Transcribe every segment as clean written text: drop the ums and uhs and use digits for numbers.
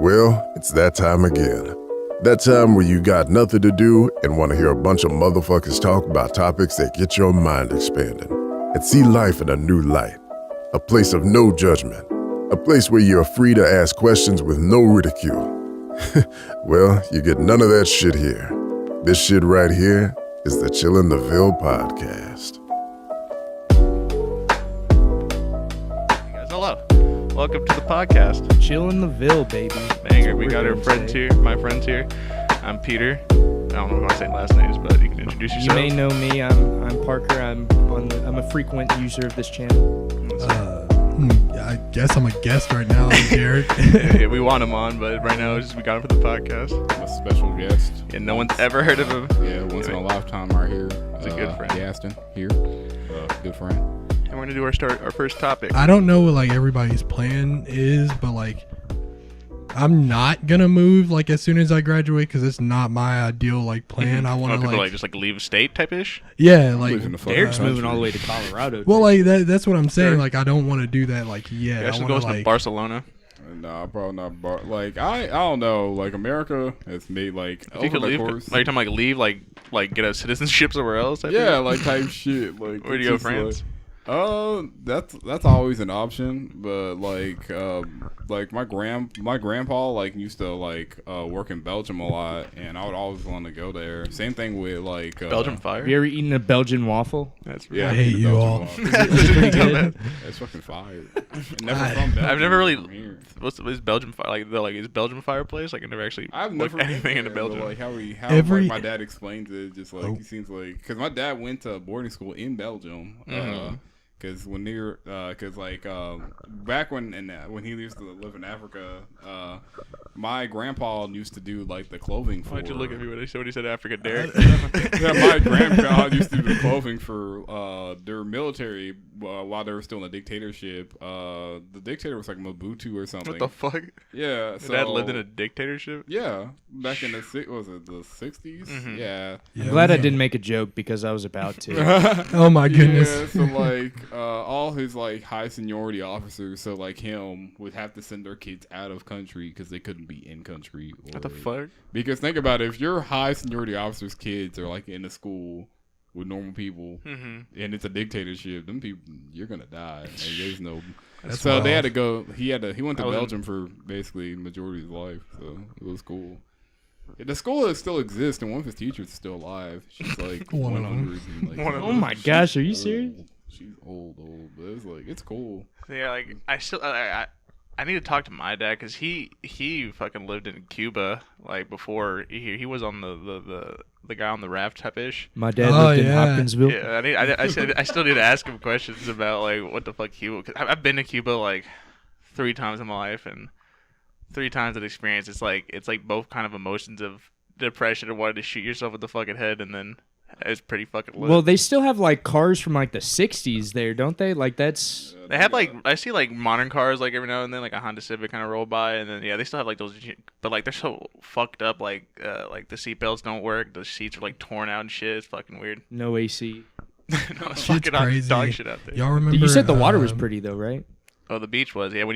Well, it's that time again. That time where you got nothing to do and want to hear a bunch of motherfuckers talk about topics that get your mind expanding and see life in a new light. A place of no judgment. A place where you're free to ask questions with no ridicule. Well, you get none of that shit here. This shit right here is the Chillin' the Ville podcast. Hey guys, hello. Welcome to the podcast. Chillin' the Ville, baby. Banger. We got our friends here, my friends here. I'm Peter. I don't know if I'm saying last names, but you can introduce yourself. You may know me. I'm Parker. I'm a frequent user of this channel. I guess I'm a guest right now. I'm Derrick. Yeah, we want him on, but right now we got him for the podcast. I'm a special guest. And no one's ever heard of him. Yeah, once in a lifetime right here. He's a good friend. Gaston here. Good friend. And we're going to do our first topic. I don't know what like everybody's plan is, but like I'm not gonna move like as soon as I graduate because it's not my ideal like plan. I want to like just like leave state type ish. Yeah, like Derrick's moving all the way to Colorado. Well, like that's what I'm saying. Like I don't want to do that. Like Yeah, I should I go want to to like Barcelona. Nah, probably not. Like I don't know. Like America has made like If you could leave, like you're talking like leave, like get a citizenship somewhere else. Yeah, like type shit. Like where do you go, France? That's always an option, but like my grandpa like used to like work in Belgium a lot, and I would always want to go there. Same thing with like Belgium fire. Have you ever eaten a Belgian waffle? Yeah, I hate you all. It's fucking fire. I've never really. What's Belgium fire? Like is Belgium fireplace? Like I never actually. I've never looked anything into there, Belgium. like how Every- like, my dad explains it, just like he seems like because my dad went to boarding school in Belgium. Because when they were, back when he used to live in Africa, my grandpa used to do like the clothing for. Why'd you look at me when he said Africa, Derrick? Yeah, my grandpa used to do the clothing for their military while they were still in a dictatorship. The dictator was like Mobutu or something. What the fuck? Yeah, Your so dad lived in a dictatorship? Yeah, back in the 60s. Mm-hmm. Yeah. I'm glad I didn't make a joke because I was about to. Oh my goodness. Yeah, so like all his like high seniority officers, so like him, would have to send their kids out of country because they couldn't be in country. What the fuck? Because think about it, if your high seniority officers' kids are like in a school with normal people, and it's a dictatorship, them people, you're gonna die. Like, there's no. So wild. they had to go. He went to Belgium for basically the majority of his life. So it was cool. The school still exists, and one of his teachers is still alive. She's like One of 100. And, like, Oh my gosh, are you serious? She's old, but it's like it's cool. Yeah, like I need to talk to my dad because he fucking lived in Cuba like before he was on the guy on the raft type ish. My dad lived in Hopkinsville. Yeah, I still need to ask him questions about like what the fuck Cuba. Cause I've been to Cuba like 3 times in my life, and 3 times that experience it's like both kind of emotions of depression and wanting to shoot yourself in the fucking head, and then it's pretty fucking lit. Well, they still have like cars from like the 60s there, don't they? Like that's. They have like I see like modern cars like every now and then, like a Honda Civic kind of roll by, and then they still have like those, but like they're so fucked up, like the seatbelts don't work, the seats are like torn out and shit. It's fucking weird. No AC. No, it's Shit's fucking crazy. dog shit out there. Y'all remember? You said the water was pretty though, right? Oh, the beach was when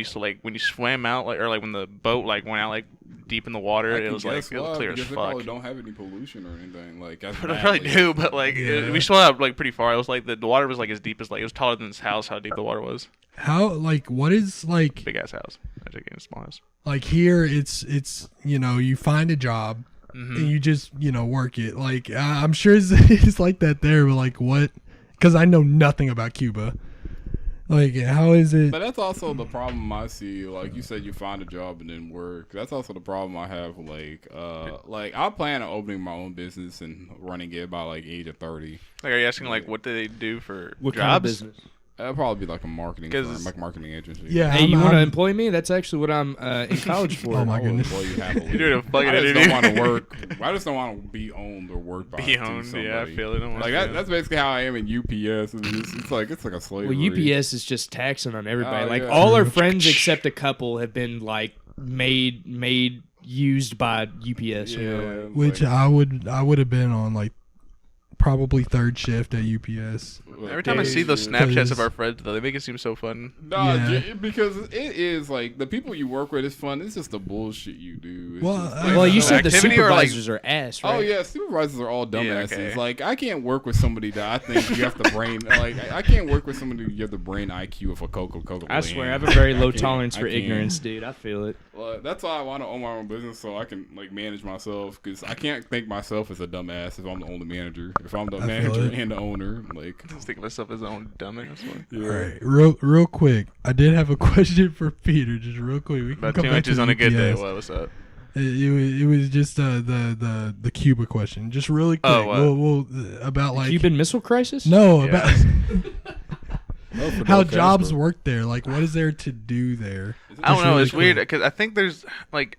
you swam out like or like when the boat like went out like deep in the water, it was like it was clear as because fuck. they probably don't have any pollution or anything. Like They probably do, but like we swam out like pretty far. It was like the water was like as deep as like it was taller than this house. How deep the water was? How like what is like Big ass house. I think it's a small house. like here? It's you find a job and you just work it. Like I'm sure it's like that there, but like what? Because I know nothing about Cuba. Like, how is it? But that's also the problem I see. Like you said, you find a job and then work. That's also the problem I have. Like I plan on opening my own business and running it by like age of 30. Like, are you asking like what do they do for What jobs? kind of business? It'll probably be like a marketing firm, 'Cause- like marketing agency. Yeah. Hey, you want to I'm- employ me? That's actually what I'm in college for. Oh my I will goodness. employ you happily. You're doing a fucking I just interview. don't want to work. I just don't want to be owned or worked by. Be to owned, somebody. yeah, I feel it. Like that's basically how I am in UPS. It's like a slavery. Well, UPS is just taxing on everybody. Oh, like yeah. all our friends except a couple have been like used by UPS. Yeah, Which like, I would have been on like probably third shift at UPS. Every time I see those Snapchats of our friends, though, they make it seem so fun. Nah, Yeah. because it is like the people you work with is fun. It's just the bullshit you do. It's Well, just, Well, you said the Activity or, like- supervisors are ass, right? oh yeah, supervisors are all dumbasses. okay. Like I can't work with somebody that I think you have the brain. Like I can't work with somebody you have the brain IQ of a Coca-Cola. I swear, I have a very low can't- tolerance I for can't. ignorance, dude. I feel it. Well, that's why I want to own my own business so I can like manage myself because I can't think myself as a dumbass if I'm the only manager. If I'm the I feel manager it. and the owner, like I just think of myself as my own dumbass. yeah. All right, real quick. I did have a question for Peter, just real quick. We can About come 2 back inches to on a good day. UPS. What's up? It was just the Cuba question, just really quick. Oh, we'll about like Cuban Missile Crisis? no Yeah. about Oh, for how Del jobs Castro. work there. Like, what is there to do there? I don't Just know. really It's weird quick. because I think there's like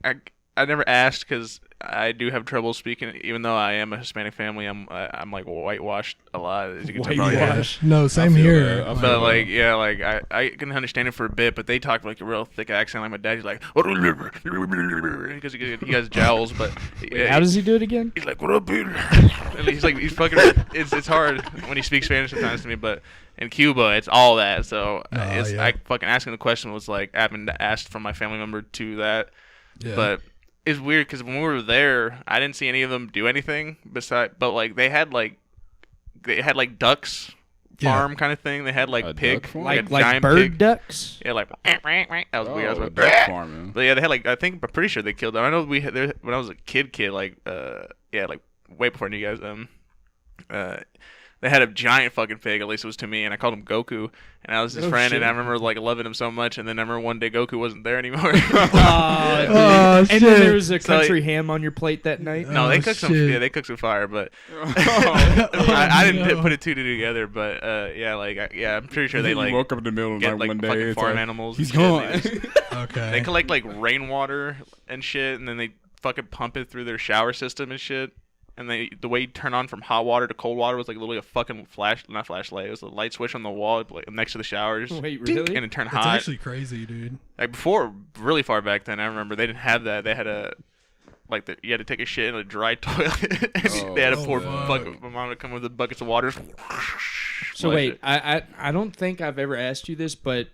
I never asked because I do have trouble speaking. Even though I am a Hispanic family, I'm like whitewashed a lot. As you can tell, probably. Whitewashed. No, same feel here. that. I feel But that. like yeah, like I can understand it for a bit, but they talk like a real thick accent. Like my dad, he's like because he has jowls, but Wait, how does he do it again? he's like, "What up, Peter?" And he's like, he's fucking. It's hard when he speaks Spanish sometimes to me, but in Cuba, it's all that. So it's yeah. I fucking asking the question was like having asked from my family member to that, Yeah. but it's weird because when we were there, I didn't see any of them do anything but like they had like ducks Yeah. farm kind of thing. They had like A pig, duck farm? like a Like giant bird pig. ducks? Yeah, like that was weird. I was Oh, like, duck farming. but yeah, they had like I'm pretty sure they killed them. I know we had there when I was a kid, like like way before you guys they had a giant fucking pig. At least it was to me, and I called him Goku. And I was his Oh, friend, shit. and I remember like loving him so much. And then I remember one day Goku wasn't there anymore. Oh, and shit. then there was a So, country ham on your plate that night? no, they Oh, cooked some. shit. Yeah, they cooked some fire, but Oh, I didn't no. put it two together. But I'm pretty sure they you like woke up in the middle of the get night like one day. fucking it's farm like, animals. He's and shit, gone. and they just- Okay. They collect like rainwater and shit, and then they fucking pump it through their shower system and shit. And the way you turn on from hot water to cold water was like literally a fucking not flashlight. It was a light switch on the wall like, next to the showers. Wait, Ding, really? and it turned It's hot. actually crazy, dude. Like before, really far back then, I remember they didn't have that. They had a you had to take a shit in a dry toilet. They had to pour fuck. bucket. My mom would come with the buckets of water. So Flush wait, it. I don't think I've ever asked you this, but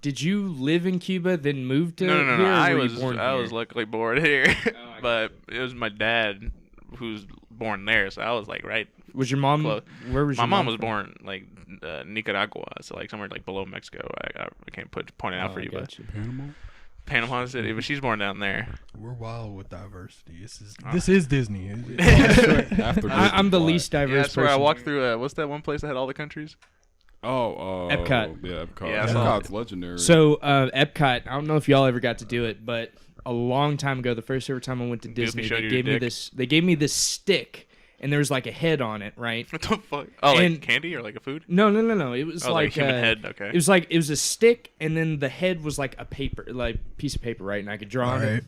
did you live in Cuba then move to No. here? Or I were you was born I here? was luckily born here, I but it was my dad who's born there, so I was like right. Was your mom? Close. Where was My your mom was from? born like Nicaragua, so like somewhere like below Mexico. I can't point it out Oh, for you, I but got you. Panama City. But she's born down there. We're wild with diversity. This is Disney. After I'm the Disney least Yeah, diverse that's where I person. walked through. What's that one place that had all the countries? Epcot. Yeah, Epcot. Yeah, I saw Epcot's legendary. So Epcot, I don't know if y'all ever got to do it, but a long time ago, the first ever time I went to Disney, showed they you gave your me dick? this. They gave me this stick, and there was like a head on it, right? What the fuck? Oh, like And- candy or like a food? No. It was Oh, like a human uh, head. Okay. It was a stick, and then the head was like a piece of paper, right? And I could draw on it. Alright.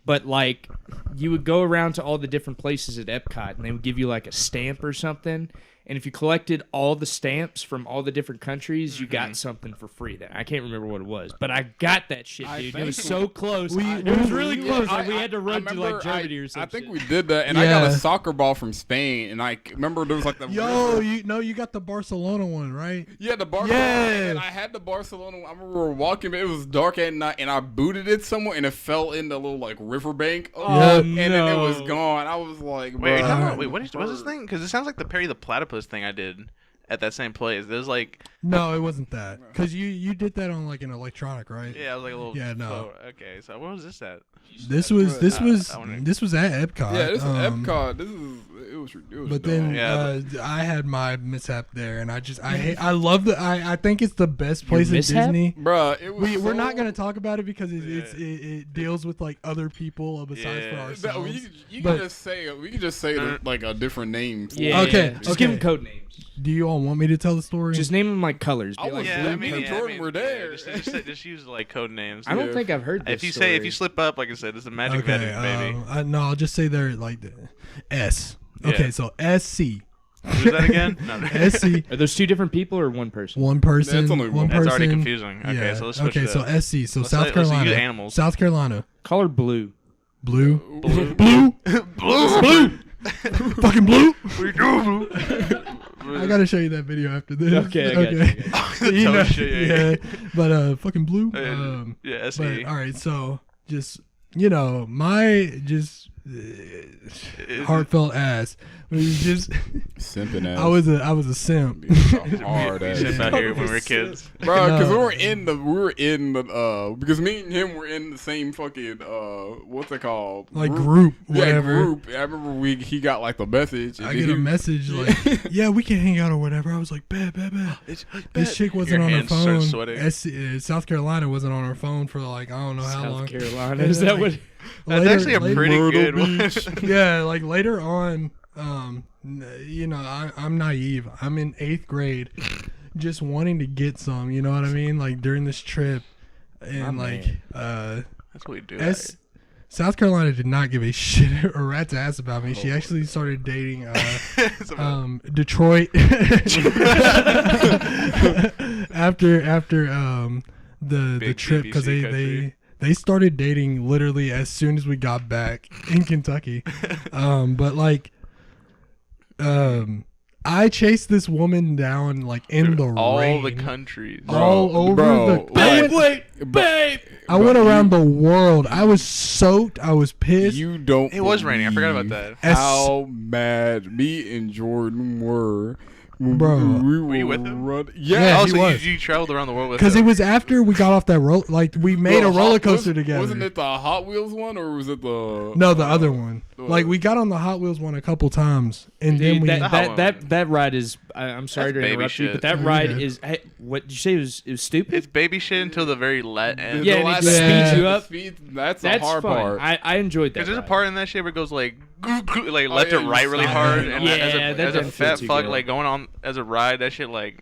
But like, you would go around to all the different places at Epcot, and they would give you like a stamp or something. And if you collected all the stamps from all the different countries, you got something for free. That I can't remember what it was, but I got that shit, I dude. It was think so close. It was really close. Like we had to run to like Germany or I something. think we did that, and I got a Yeah. soccer ball from Spain, and I remember there was like the Yo, river. you got the Barcelona one, right? Yeah, the Barcelona. Yes. And I had the Barcelona. I remember we were walking, but it was dark at night, and I booted it somewhere, and it fell in the little like riverbank. Oh, and then it was no. gone. I was like, Wait, bruh. what's this thing? Because it sounds like the Perry the Platypus thing I did at that same place. There's like, No, it wasn't that. Cause you did that on like an electronic, right? yeah, I was like a little. Yeah, no. Okay, so what was this at? This was I wanna- this was at Epcot. Yeah, this is Epcot. This is it was. But dumb. then Yeah, I had my mishap there, and I love I think it's the best place in mishap? Disney. bruh, it was. We're not so- gonna talk about it because it deals with like other people besides for Yeah. ourselves. You But- can just say we can just say like a different name. For Yeah, it. Okay, yeah. Just give okay. them code names. Do you all want me to tell the story? Just name them like colors. Be I like was- blue, Yeah, me and Jordan were there. Just use like code names. I don't Yeah. think I've heard this. If you slip up, like I said, it's a magic okay. vetting, baby. No, I'll just say they're like the S. Okay, Yeah. so SC. Who's that again? No. SC. Are those two different people or one person? One person. That's only one. That's person. already confusing. Okay, Yeah. so let's switch Okay, it so up. SC. So Let's South use Carolina. animals. South Carolina. Color blue. Blue. Blue. Blue. Blue. Fucking blue. We do. I gotta show you that video after this. Okay, I got you. You know, Toe shit, yeah. But fucking blue. Yeah, But SE. all right, so just my heartfelt ass was just Simpin ass. I was a simp. Hard ass. Simp out here when we were kids. Bro, because No. we were in the because me and him were in the same fucking what's it called, Like group, Yeah, whatever. group. I remember he got like the message. And I then get a message like, yeah, we can hang out or whatever. I was like, bet. This chick wasn't Your on her hands start phone. sweating. South Carolina wasn't on her phone for like I don't know how long. South Carolina. Is that what? That's actually a pretty Myrtle good one. Beach. Yeah, like later on, I'm naive. I'm in 8th grade, just wanting to get some. You know what I mean? Like during this trip, and My like That's what we do. South Carolina did not give a shit or rat's ass about me. She actually started dating Detroit after the Big trip because BBC country. they started dating literally as soon as we got back in Kentucky. But like I chased this woman down like in the all rain. the countries. all over bro, the babe. I went around the world. I was soaked. I was pissed. You don't. It was raining. I forgot about believe that. How mad me and Jordan were. Bro. Were you with him? Yeah, Oh, he so was. you traveled around the world with Because him. it was after we got off that roll. Like we made a roller coaster together. Wasn't it the Hot Wheels one, or was it the? No, the other one. Like we got on the Hot Wheels one a couple times, and then Dude, we. that ride is. I'm sorry That's to baby interrupt you, shit. but that Oh, ride yeah. is. Hey, what did you say? It was stupid. It's baby shit until the very end. Yeah, and it just speeds you up. That's the That's hard fun. part. I enjoyed that. Because there's a ride. part in that shit where it goes like left yeah, to you right really stop hard, it. and Yeah, as that a doesn't feel fat too fuck good. like going on as a ride, that shit like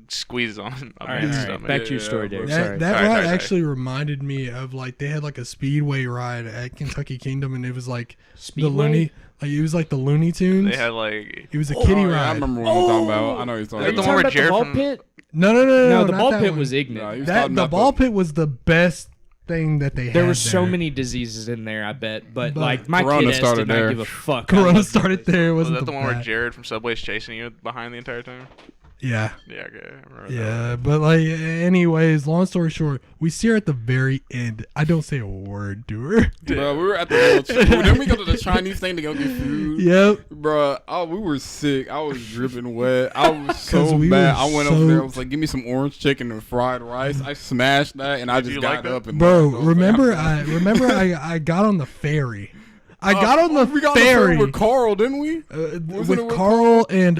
squeezes on my All right, man's all right. stomach. Back to your Yeah, story, bro. Derek. that Sorry. that Sorry, ride sorry. actually reminded me of like they had like a speedway ride at Kentucky Kingdom, and it was like Speedway? the Looney. Like it was like the Looney Tunes. They had like It was a kiddie Oh, yeah, I ride. remember what you're talking about. I know what you're Are talking Are you you the about. one talking where about the Jared ball from- pit? No, No, the not ball that pit one. was No, ignorant. he was That talking the about ball pit was the best thing that they had. There were so there. many diseases in there, I bet. But But like my Corona kid ass started did not there. give a fuck. I Corona loved that started place. there. It was wasn't that the one where bad. Jared from Subway's chasing you behind the entire time? Yeah. Yeah, okay, I remember that. Yeah, but like, anyways, long story short, we see her at the very end. I don't say a word to her. Bro, we were at the then we go to the Chinese thing to go get food. Yep. Bro, we were sick. I was dripping wet. I was so 'Cause we bad. were I went over there. I was soaked. like, "Give me some orange chicken and fried rice." I smashed that, and I Did just you got like that? up and Bro, left. I was like, remember I'm I got on the ferry. I got on the we got ferry with Carl, didn't we? with it with Carl and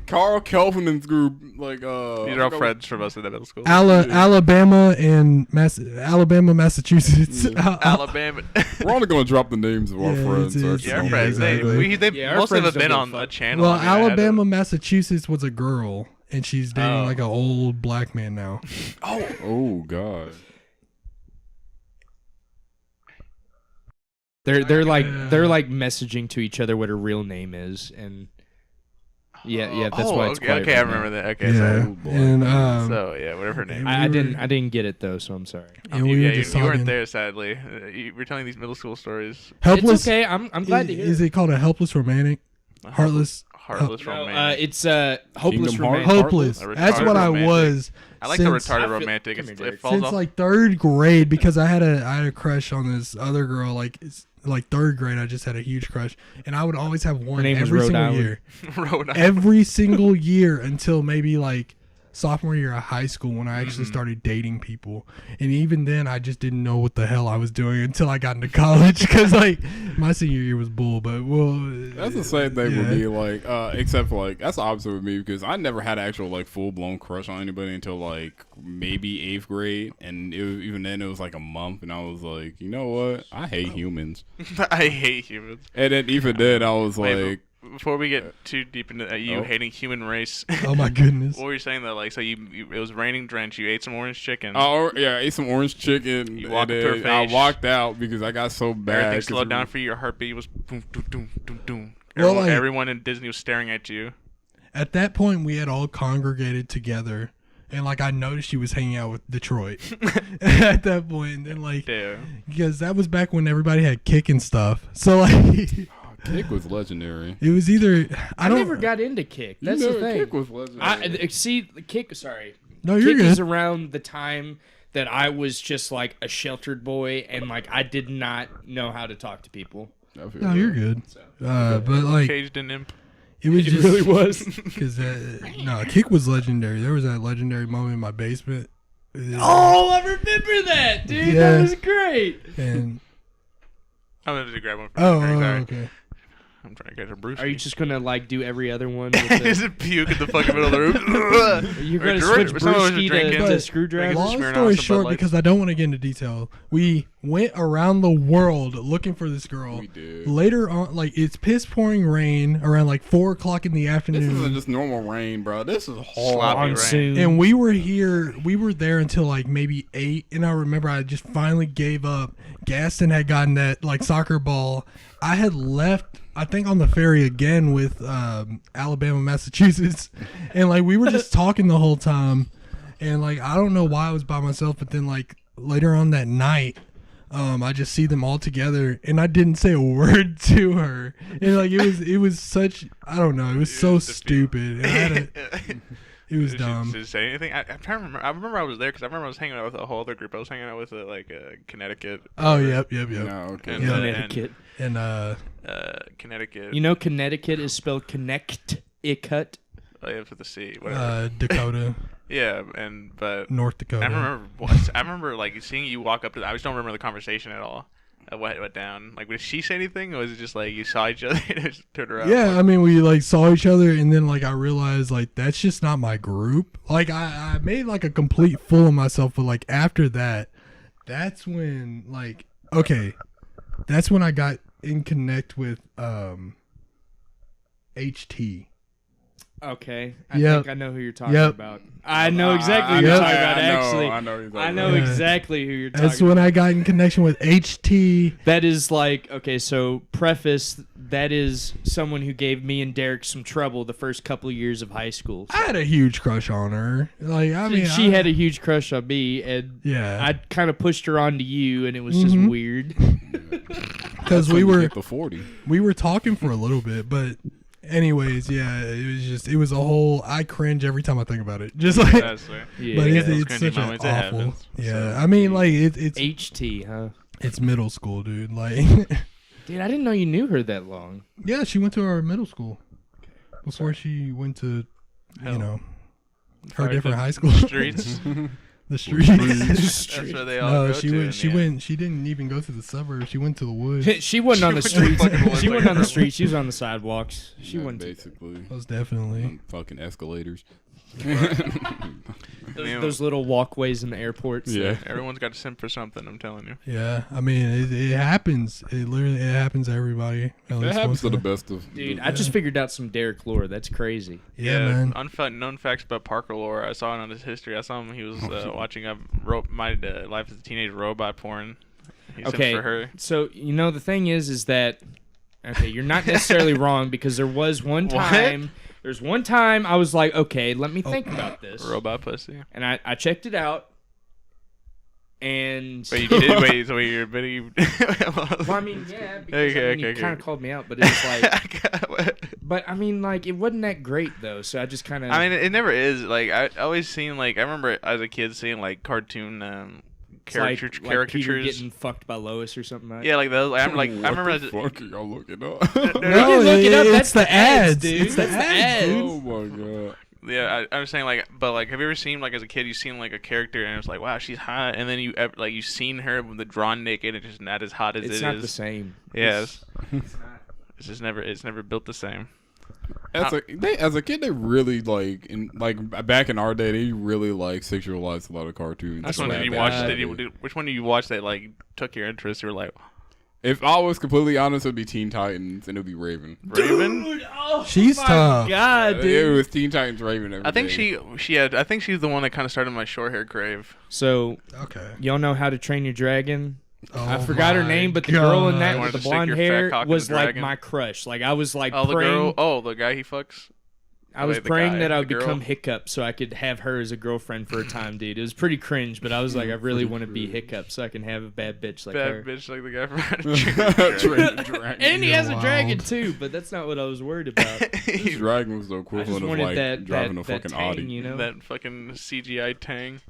Carl Kelvin's group, like These are all friends from us in the middle school. Alabama and Alabama, Massachusetts. Alabama. We're only gonna drop the names of our Yeah, friends. it's- so it's- Yeah, our Yeah, friends. exactly. They Yeah, our most of them friends have been don't on give a a fuck. channel. Well, I mean, I had Alabama, Massachusetts was a girl, and she's dating Oh. like an old black man now. Oh God. They're like messaging to each other what her real name is, and yeah, that's why it's okay, quiet okay, I right remember now. that. Okay, Yeah, so and yeah, whatever her name. I didn't get it though, so I'm sorry. and we were just you weren't talking. there, sadly. You were telling these middle school stories. Helpless. It's okay. I'm glad to hear. Is it called a helpless romantic? Heartless. Heartless No, romantic. it's hopeless Kingdom Hearts? romantic. Hopeless. A That's retarded what I romantic. was. I like the since- retarded I feel- romantic. come here, It Derek. falls Since off. like 3rd grade, because I had a crush on this other girl. Like it's like 3rd grade, I just had a huge crush, and I would always have one name was every Rhode single Island. year. Rhode Island. Every single year until maybe like sophomore year of high school when I actually started dating people. And even then, I just didn't know what the hell I was doing until I got into college because like my senior year was bull. But well, That's the same thing with yeah. me, like, except for like that's the opposite with me because I never had an actual like full blown crush on anybody until like maybe 8th grade, and even then it was like a month, and I was like, you know what, I hate humans, I hate humans. and then even then I was Wait, like, before we get too deep into you Oh. hating human race, Oh my goodness. what were you saying though? Like, so it was raining drenched. You ate some orange chicken. oh yeah, I ate some orange chicken, You walked and up to her then I face. walked out because I got so bad. Everything 'cause slowed we- down for you. Your heartbeat was boom, doom, doom, doom, doom. Well, Everyone, like- everyone in Disney was staring at you. At that point, we had all congregated together. And like I noticed she was hanging out with Detroit at that point, and then like Damn. because that was back when everybody had kick and stuff. So like Kick was legendary. It was either I never got into Kick. That's the thing. Kick was legendary. Kick. Sorry. No, you're Kick good. is around the time that I was just like a sheltered boy and like I did not know how to talk to people. No, you're good. But like Caged and imp. it was just really was. because no, Kick was legendary. There was that legendary moment in my basement. Oh, I remember that, dude. Yeah. That was great. And I'm going to grab one from Sorry. okay. I'm trying to catch a Bruce. Are you just gonna like do every other one? With Is the, it puke in the fucking middle of the room? you're gonna Drink- switch someone was brewski drinking. to screwdriver. Like, Long Smirnoff, story some Bud short, Lights. because I don't want to get into detail, we went around the world looking for this girl. We did. Later on, like it's piss pouring rain around like 4:00 in the This afternoon. isn't just normal rain, bro. This is hard. Sloppy rain. Monsoon. And we were there until like maybe 8, and I remember I just finally gave up. Gaston had gotten that like soccer ball. I had left, I think, on the ferry again with Alabama, Massachusetts, and like we were just talking the whole time, and like I don't know why I was by myself, but then like later on that night, I just see them all together, and I didn't say a word to her, and like it was such, I don't know, it was so stupid. And I had it was dumb. Did she say anything? I'm trying to remember. I remember I was there because I remember I was hanging out with a whole other group. I was hanging out with Connecticut. Oh, yep. No, okay. And, Yeah. Connecticut. And Connecticut. You know, Connecticut is spelled Connecticut. Oh, yeah, for the C. Whatever. Dakota, Yeah, but North Dakota. I remember like seeing you walk up to. I just don't remember the conversation at all. What went down? Like, did she say anything, or was it just like you saw each other and just turned around? Yeah, I mean, we like saw each other, and then like I realized like that's just not my group. Like I made like a complete fool of myself, but like after that, that's when like that's when I got in connect with HT. Okay, I Yep. think I know who you're talking Yep. about. I know exactly who you're talking about. Actually, I know who you're talking I know about. exactly who you're talking That's about. when I got in connection with HT. That is like, okay, so preface, that is someone who gave me and Derrick some trouble the first couple of years of high school. I had a huge crush on her. Like I mean, She had a huge crush on me, and Yeah. I kind of pushed her onto you, and it was just weird. because When you hit the 40. we were talking for a little bit, but anyways, yeah, it was a whole. I cringe every time I think about it. Just like, That's right. Yeah. but Those it's cringy such an moments, it awful. happens. Yeah, So, I mean, like it's HT, huh? it's middle school, dude. Like, Dude, I didn't know you knew her that long. yeah, she went to our middle school before she went to, Hell. you know, her Sorry, different the high school. Streets. The streets. That's where they all No, go she to. went. and She yeah. went. She didn't even go to the suburbs. She went to the woods. She wasn't on the She went streets. to the fucking woods She like wasn't a on the girl. streets. She was on the sidewalks. She Yeah, went basically. Most definitely. On fucking escalators. those little walkways in the airports. Yeah. Everyone's got to simp for something. I'm telling you. Yeah, I mean, it happens. It happens to everybody. At That least happens once to the in a- best of. Dude, I just figured out some Derrick lore. That's crazy. Yeah, man. Known facts about Parker lore. I saw it on his history. I saw him. He was watching My Life as a Teenage Robot porn. He simped Okay, for her. so you know the thing is that you're not necessarily wrong because there was one What? time. There's one time I was like, okay, let me think about this, Robot pussy. and I checked it out, and Wait, you did? Wait, so you're admitting? well, I mean, yeah, because you kind of called me out, but it's like, but I mean, like, it wasn't that great though, so I just kind of. I mean, it never is. Like I always seen like I remember as a kid seeing like cartoon caricatures. like Peter getting fucked by Lois or something like that. Yeah, like those. I remember as Fuck, y'all looking up. We didn't look it up. it's That's the ads, dude. It's the That's ads, dude. Oh my god. Yeah, I was saying like, but like, have you ever seen like as a kid, you seen like a character and it's like, wow, she's hot, and then you seen her with the drawn naked, and it's just not as hot as It's it not is. the same. Yes, It's not. it's never built the same. As a kid, they really back in our day, they really sexualized a lot of cartoons. Which one swear did you to watch? God. Which one did you watch that like took your interest? You were like, If I was completely honest, it would be Teen Titans, and it would be Raven. Raven? Dude, oh She's my tough. God, It dude. was Teen Titans, Raven. Every I think day. I think she's the one that kind of started my short hair crave. So Okay. y'all know How to Train Your Dragon? I Oh forgot her my name, but the girl in God. that You with wanted the to stick blonde your fat hair cock in was the like dragon? my crush. Like I was like Oh, the praying. girl. Oh, the guy he fucks. I was Like the praying guy, that I the would girl? become Hiccup so I could have her as a girlfriend for a time, dude. It was pretty cringe, but I was like, I really want to be Hiccup so I can have a bad bitch like her. Bad bitch like the guy from How to Train Your Dragon. And he You're has a dragon wild. too, but that's not what I was worried about. This dragon was the I just equivalent of wanted like that driving a that fucking tang, Audi. you know? That fucking CGI Tang.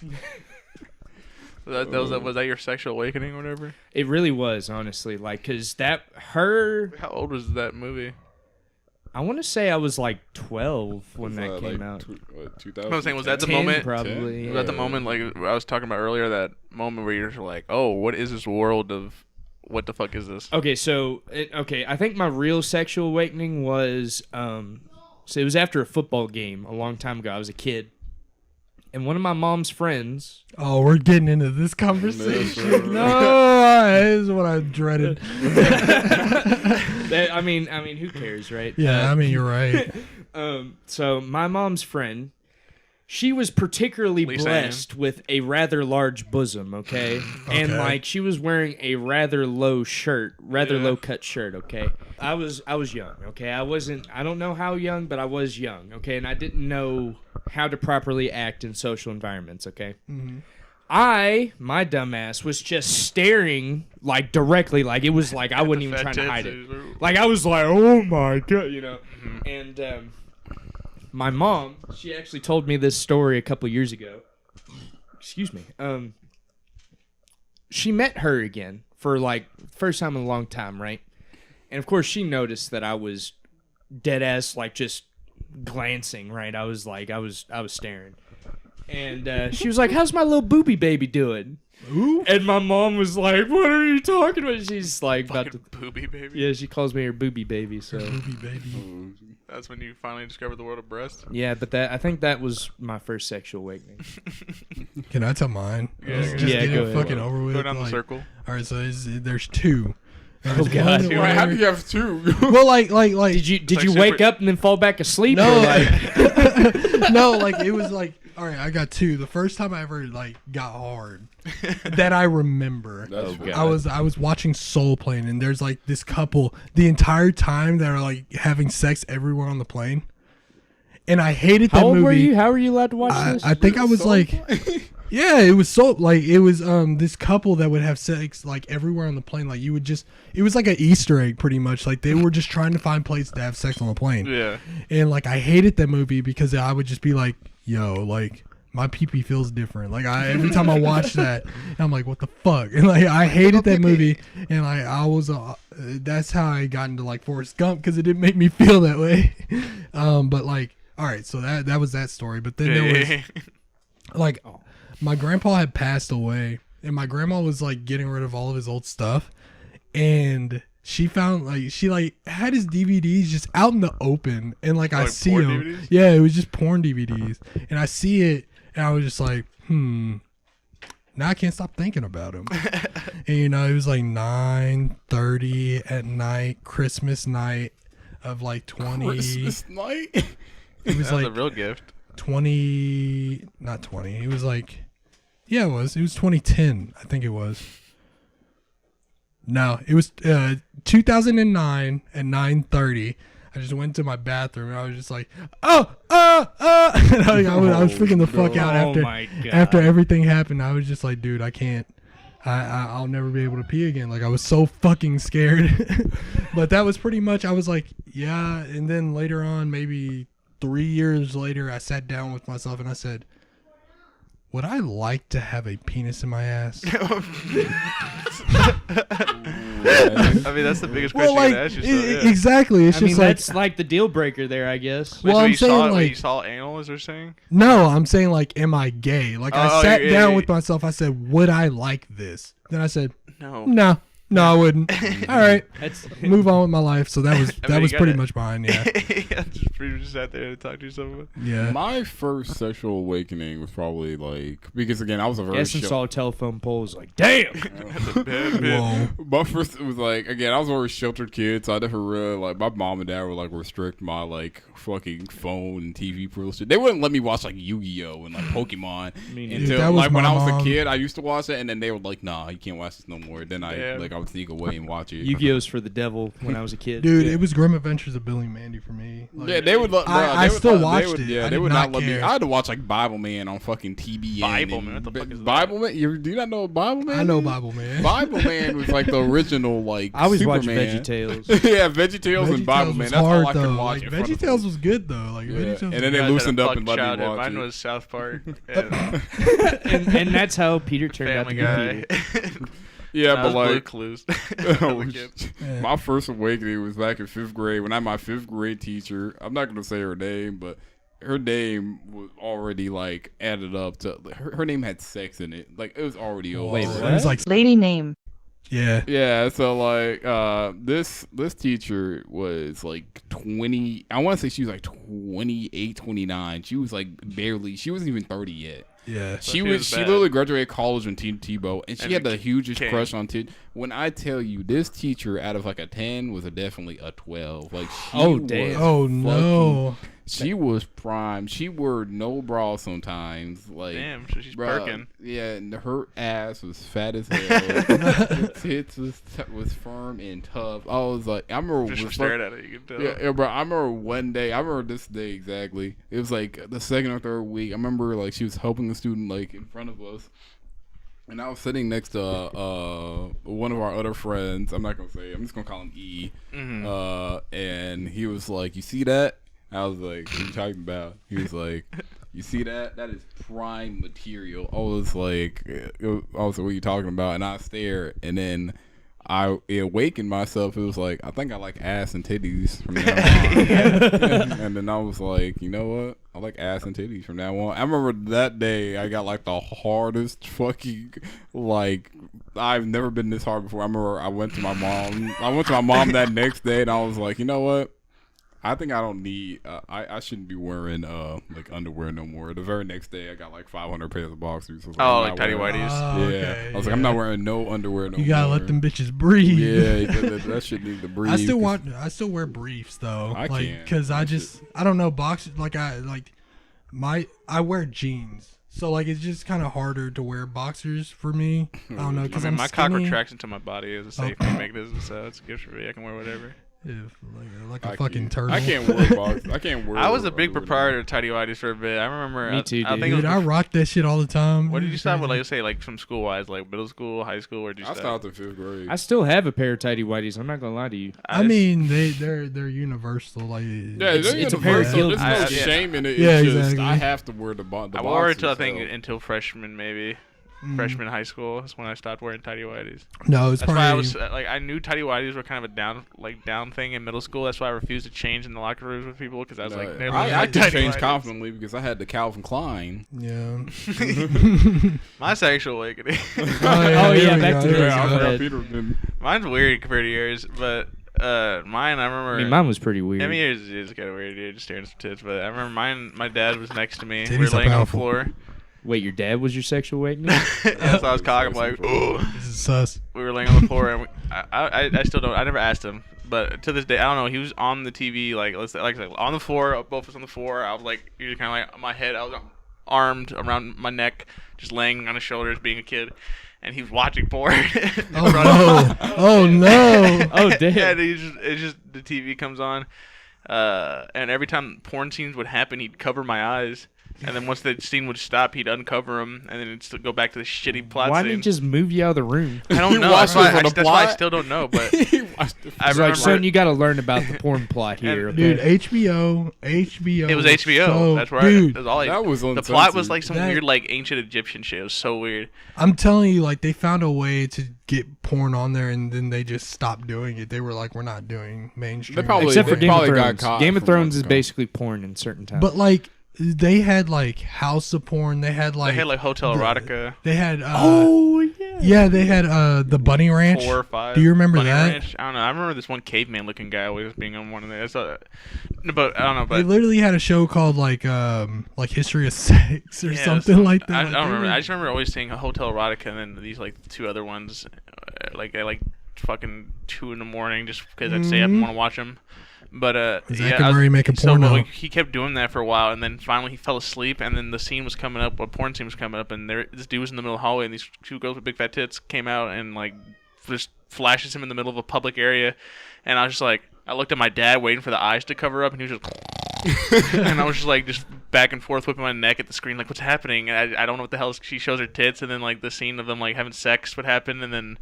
Was that your sexual awakening or whatever? It really was, honestly, like, cause her. How old was that movie? I want to say I was like 12 when Was that came out. 2000. I'm saying, was that the 10 moment? probably. Was that the moment, like I was talking about earlier, that moment where you're just like, oh, what is this world of, what the fuck is this? Okay, so I think my real sexual awakening was so it was after a football game a long time ago. I was a kid, and one of my mom's friends. Oh, we're getting into this conversation. No, this is what I dreaded. I mean, who cares, right? Yeah, I mean, you're right. So my mom's friend, she was particularly Lisa blessed with a rather large bosom, okay? And Okay. like she was wearing a rather low Yeah. low cut shirt, okay? I was young, okay? I don't know how young, but I was young, okay? And I didn't know how to properly act in social environments, okay? Mhm. My dumbass, was just staring like directly, like it was like I wasn't even trying to hide it. Like I was like, oh my god, you know. And my mom, she actually told me this story a couple years ago. Excuse me. She met her again for like first time in a long time, right? And of course, she noticed that I was dead ass, like just glancing, right? I was staring. And she was like, "How's my little booby baby doing?" Ooh. And my mom was like, "What are you talking about?" She's like about to. Fucking booby baby. Yeah, she calls me her booby baby. So Movie baby. That's when you finally discovered the world of breast. yeah, but I think that was my first sexual awakening. Can I tell mine? Yeah, Let's go just ahead. get Go it ahead. fucking over with. Go down the like- circle. All right, so there's two. Oh, There's God. one Wait, how where- do you have two? well, like Did you like wake super- up and then fall back asleep? no, or like, no, like it was like, all right, I got two. The first time I ever like got hard that I remember. That's God. I was watching Soul Plane, and there's like this couple the entire time that are like having sex everywhere on the plane, and I hated that how old movie. were you? How were you allowed to watch this? I think I was like, yeah, it was so like it was this couple that would have sex like everywhere on the plane. Like you would just, it was like an Easter egg pretty much. Like they were just trying to find places to have sex on the plane. Yeah. And like I hated that movie because I would just be like, yo, like my pee-pee feels different. Like every time I watch that, I'm like, what the fuck? And like I hated that movie, and I was that's how I got into like Forrest Gump, because it didn't make me feel that way. But like, all right, so that was that story. But then there was like, my grandpa had passed away, and my grandma was like getting rid of all of his old stuff, and she found like she like had his DVDs just out in the open, and like I Like see porn them. DVDs? Yeah, it was just porn DVDs, and I see it, and I was just like, now I can't stop thinking about him. And you know, it was like 9:30 at night, Christmas night of like 20. Christmas night. It was That was like a real gift. 20, not 20. It was like, yeah, it was 2010. I think it was. No, it was 2009 at 9:30. I just went to my bathroom, and I was just like, oh. And I was freaking the fuck out Oh after my God. after everything happened. I was just like, dude, I can't. I'll never be able to pee again. Like I was so fucking scared. But that was pretty much. I was like, yeah. And then later on, maybe 3 years later, I sat down with myself and I said, would I like to have a penis in my ass? I mean, that's the biggest question you can ask yourself. Yeah. Exactly. It's I mean, just like, that's like the deal breaker there, I guess. Wait, well, so I'm you saying, saw, like- you saw anal, as they're saying? no, I'm saying like, am I gay? Like I Oh, sat yeah, down yeah, with myself. I said, would I like this? Then I said, No. no, I wouldn't. All right, That's move on with my life. So that was I mean, you pretty gotta- much mine. Yeah, Yeah, just pretty much sat there and talked to yourself. yeah. My first sexual awakening was probably like, because again, I was a very Guess and shel- saw a telephone pole. Was like, damn. Whoa. My first was like, again, I was a very sheltered kid, so I never really like, my mom and dad would like restrict my like fucking phone and TV privilege. They wouldn't let me watch like Yu-Gi-Oh and like Pokemon Me neither. until That was like when my I was mom. a kid. I used to watch it, and then they were like, nah, you can't watch this no more. Then I Yeah. like I I would sneak away and watch it. Yu-Gi-Oh's for the devil when I was a kid. Dude, it was Grim Adventures of Billy and Mandy for me. Like, Yeah, they would. I still watched it. Yeah, I they did would not not let me. care. I had to watch like Bible Man on fucking TBN. Bible Man? What the fuck is that? Bible Man? Do you not know what Bible Man? I know is? Bible Man. Bible Man was like the original like. I always watch Superman. VeggieTales. Yeah, VeggieTales and Bible Man. was That's hard, all I could though. watch. Like, in front of VeggieTales them. was good though. Like Yeah. VeggieTales. And was then they You guys loosened had a up and fuck let me childhood. watch Mine it. was South Park. And and that's how Peter turned Family out to be Guy. Peter. Yeah, That but was Blue like. Clues. Yeah. My first awakening was back in 5th grade when I had my 5th grade teacher. I'm not gonna say her name, but her name was already like added up to her name had sex in it. Like it was already over. Wait, It what? was like, Lady name. yeah. Yeah, so like this teacher was like 20. I want to say she was like 28, 29. She was like barely. She wasn't even 30 yet. Yeah. So She she was. was She bad. literally graduated college in Tebow, and she And had the hugest came. crush on T. When I tell you, this teacher out of like a 10 was definitely a 12. Like she Oh, damn. Oh no. She was prime. She wore no bra sometimes. Like Damn, so she's bruh, perking. Yeah, and her ass was fat as hell. Her tits was firm and tough. I was like, I remember Just from staring at it, you can tell. yeah, bro. I remember one day. I remember this day exactly. It was like the second or third week. I remember like she was helping a student like in front of us, and I was sitting next to one of our other friends. I'm not gonna say. I'm just gonna call him E. And he was like, "You see that?" I was like, "What are you talking about?" He was like, "You see that? That is prime material." I was like, "What are you talking about?" And I stared, and then it awakened myself. It was like, I think I like ass and titties from now on. And then I was like, you know what? I like ass and titties from now on. I remember that day I got like the hardest fucking like I've never been this hard before. I remember I went to my mom that next day, and I was like, you know what? I think I don't need. I shouldn't be wearing like underwear no more. The very next day, I got like 500 pairs of boxers. So Oh, I'm like not tidy wearing- whities. Oh, Yeah, okay, I was like, I'm not wearing no underwear no more. You gotta let them bitches breathe. Yeah, that shit need to breathe. I still wear briefs though. I like, can't. cause I That just I don't know boxers. Like I wear jeans. So like it's just kind of harder to wear boxers for me. I don't know I because mean, I'm my cock skinny. retracts into my body as a safety mechanism, so it's good for me. I can wear whatever. If, like a I fucking can't. turtle. I can't wear boxers. I can't wear. I was a big underwear. proprietor of tidy whities for a bit. I remember. Me too, I think dude. it was Dude, I rock that shit all the time. What did you It's start with? crazy. Like, say, like from school wise, like middle school, high school, or did you I start? started in 5th grade. I still have a pair of tidy whities. I'm not gonna lie to you. I mean, they're universal. Like Yeah, it's a pair of universal. gills. There's no Yeah. shame in it. Yeah, It's just, exactly. I have to wear the I wore it boxers, until freshman, maybe freshman high school. That's when I stopped wearing tidy whities. No, it's That's probably why I was like, I knew tidy whities were kind of a down thing in middle school. That's why I refused to change in the locker rooms with people because I was like, never I like could tidy change whities. confidently because I had the Calvin Klein. yeah. My sexual awakening. Oh, yeah, here we back go, to here we this. go. Go ahead. Peterson. Mine's weird compared to yours, but mine I remember. I mean, mine was pretty weird. I mean, yours is kind of weird, dude. Just staring at some tits. But I remember mine. My dad was next to me. We Titties were are laying on the powerful. floor. Wait, your dad was your sexual awakening? Yeah, so I was cocking. I'm like, ooh. This is sus. We were laying on the floor, and I still don't. I never asked him, but to this day, I don't know. He was on the TV, like let's say, like on the floor, both of us on the floor. I was like, he was kind of like my head. I was armed around my neck, just laying on his shoulders, being a kid, and he was watching porn. Oh no! Oh no! Oh, damn. Yeah, and it's just the TV comes on, and every time porn scenes would happen, he'd cover my eyes. And then once the scene would stop, he'd uncover them, and then it'd still go back to the shitty plot Why scene. didn't he just move you out of the room? I don't He know. watched That's it why, for the that's why I plot? still don't know. But I He's like, son, you got to learn about the porn plot here. And- Okay? Dude, HBO. it was HBO. So, That's right. Dude, That's all. that was the uncensored. plot was like some That- weird, like ancient Egyptian shit. It was so weird. I'm telling you, like they found a way to get porn on there, and then they just stopped doing it. They were like, "We're not doing mainstream." They probably- Except for they Game of probably got Thrones. caught Game of for Thrones is once, basically porn in certain times. But like, they had like House of Porn. They had like They had like Hotel Erotica. They had yeah. yeah, they had the Bunny Ranch. 4 or 5. Do you remember Bunny that? Ranch? I don't know. I remember this one caveman looking guy always being on one of those. But I don't know. They But literally had a show called like History of Sex or yeah, something like that. I Like, don't they remember. were- I just remember always seeing a Hotel Erotica and then these like 2 other ones, like at like fucking 2 in the morning, just because I'd say I want to watch them. But Zack yeah, and Murray make a porno. like, he kept doing that for a while, and then finally he fell asleep, and then the scene was coming up, a porn scene was coming up, and this dude was in the middle of the hallway, and these 2 girls with big fat tits came out and like just flashes him in the middle of a public area, and I was just like, I looked at my dad waiting for the eyes to cover up, and he was just, and I was just like, just back and forth whipping my neck at the screen, like, what's happening? And I don't know what the hell. She shows her tits, and then like the scene of them like having sex would happen, and then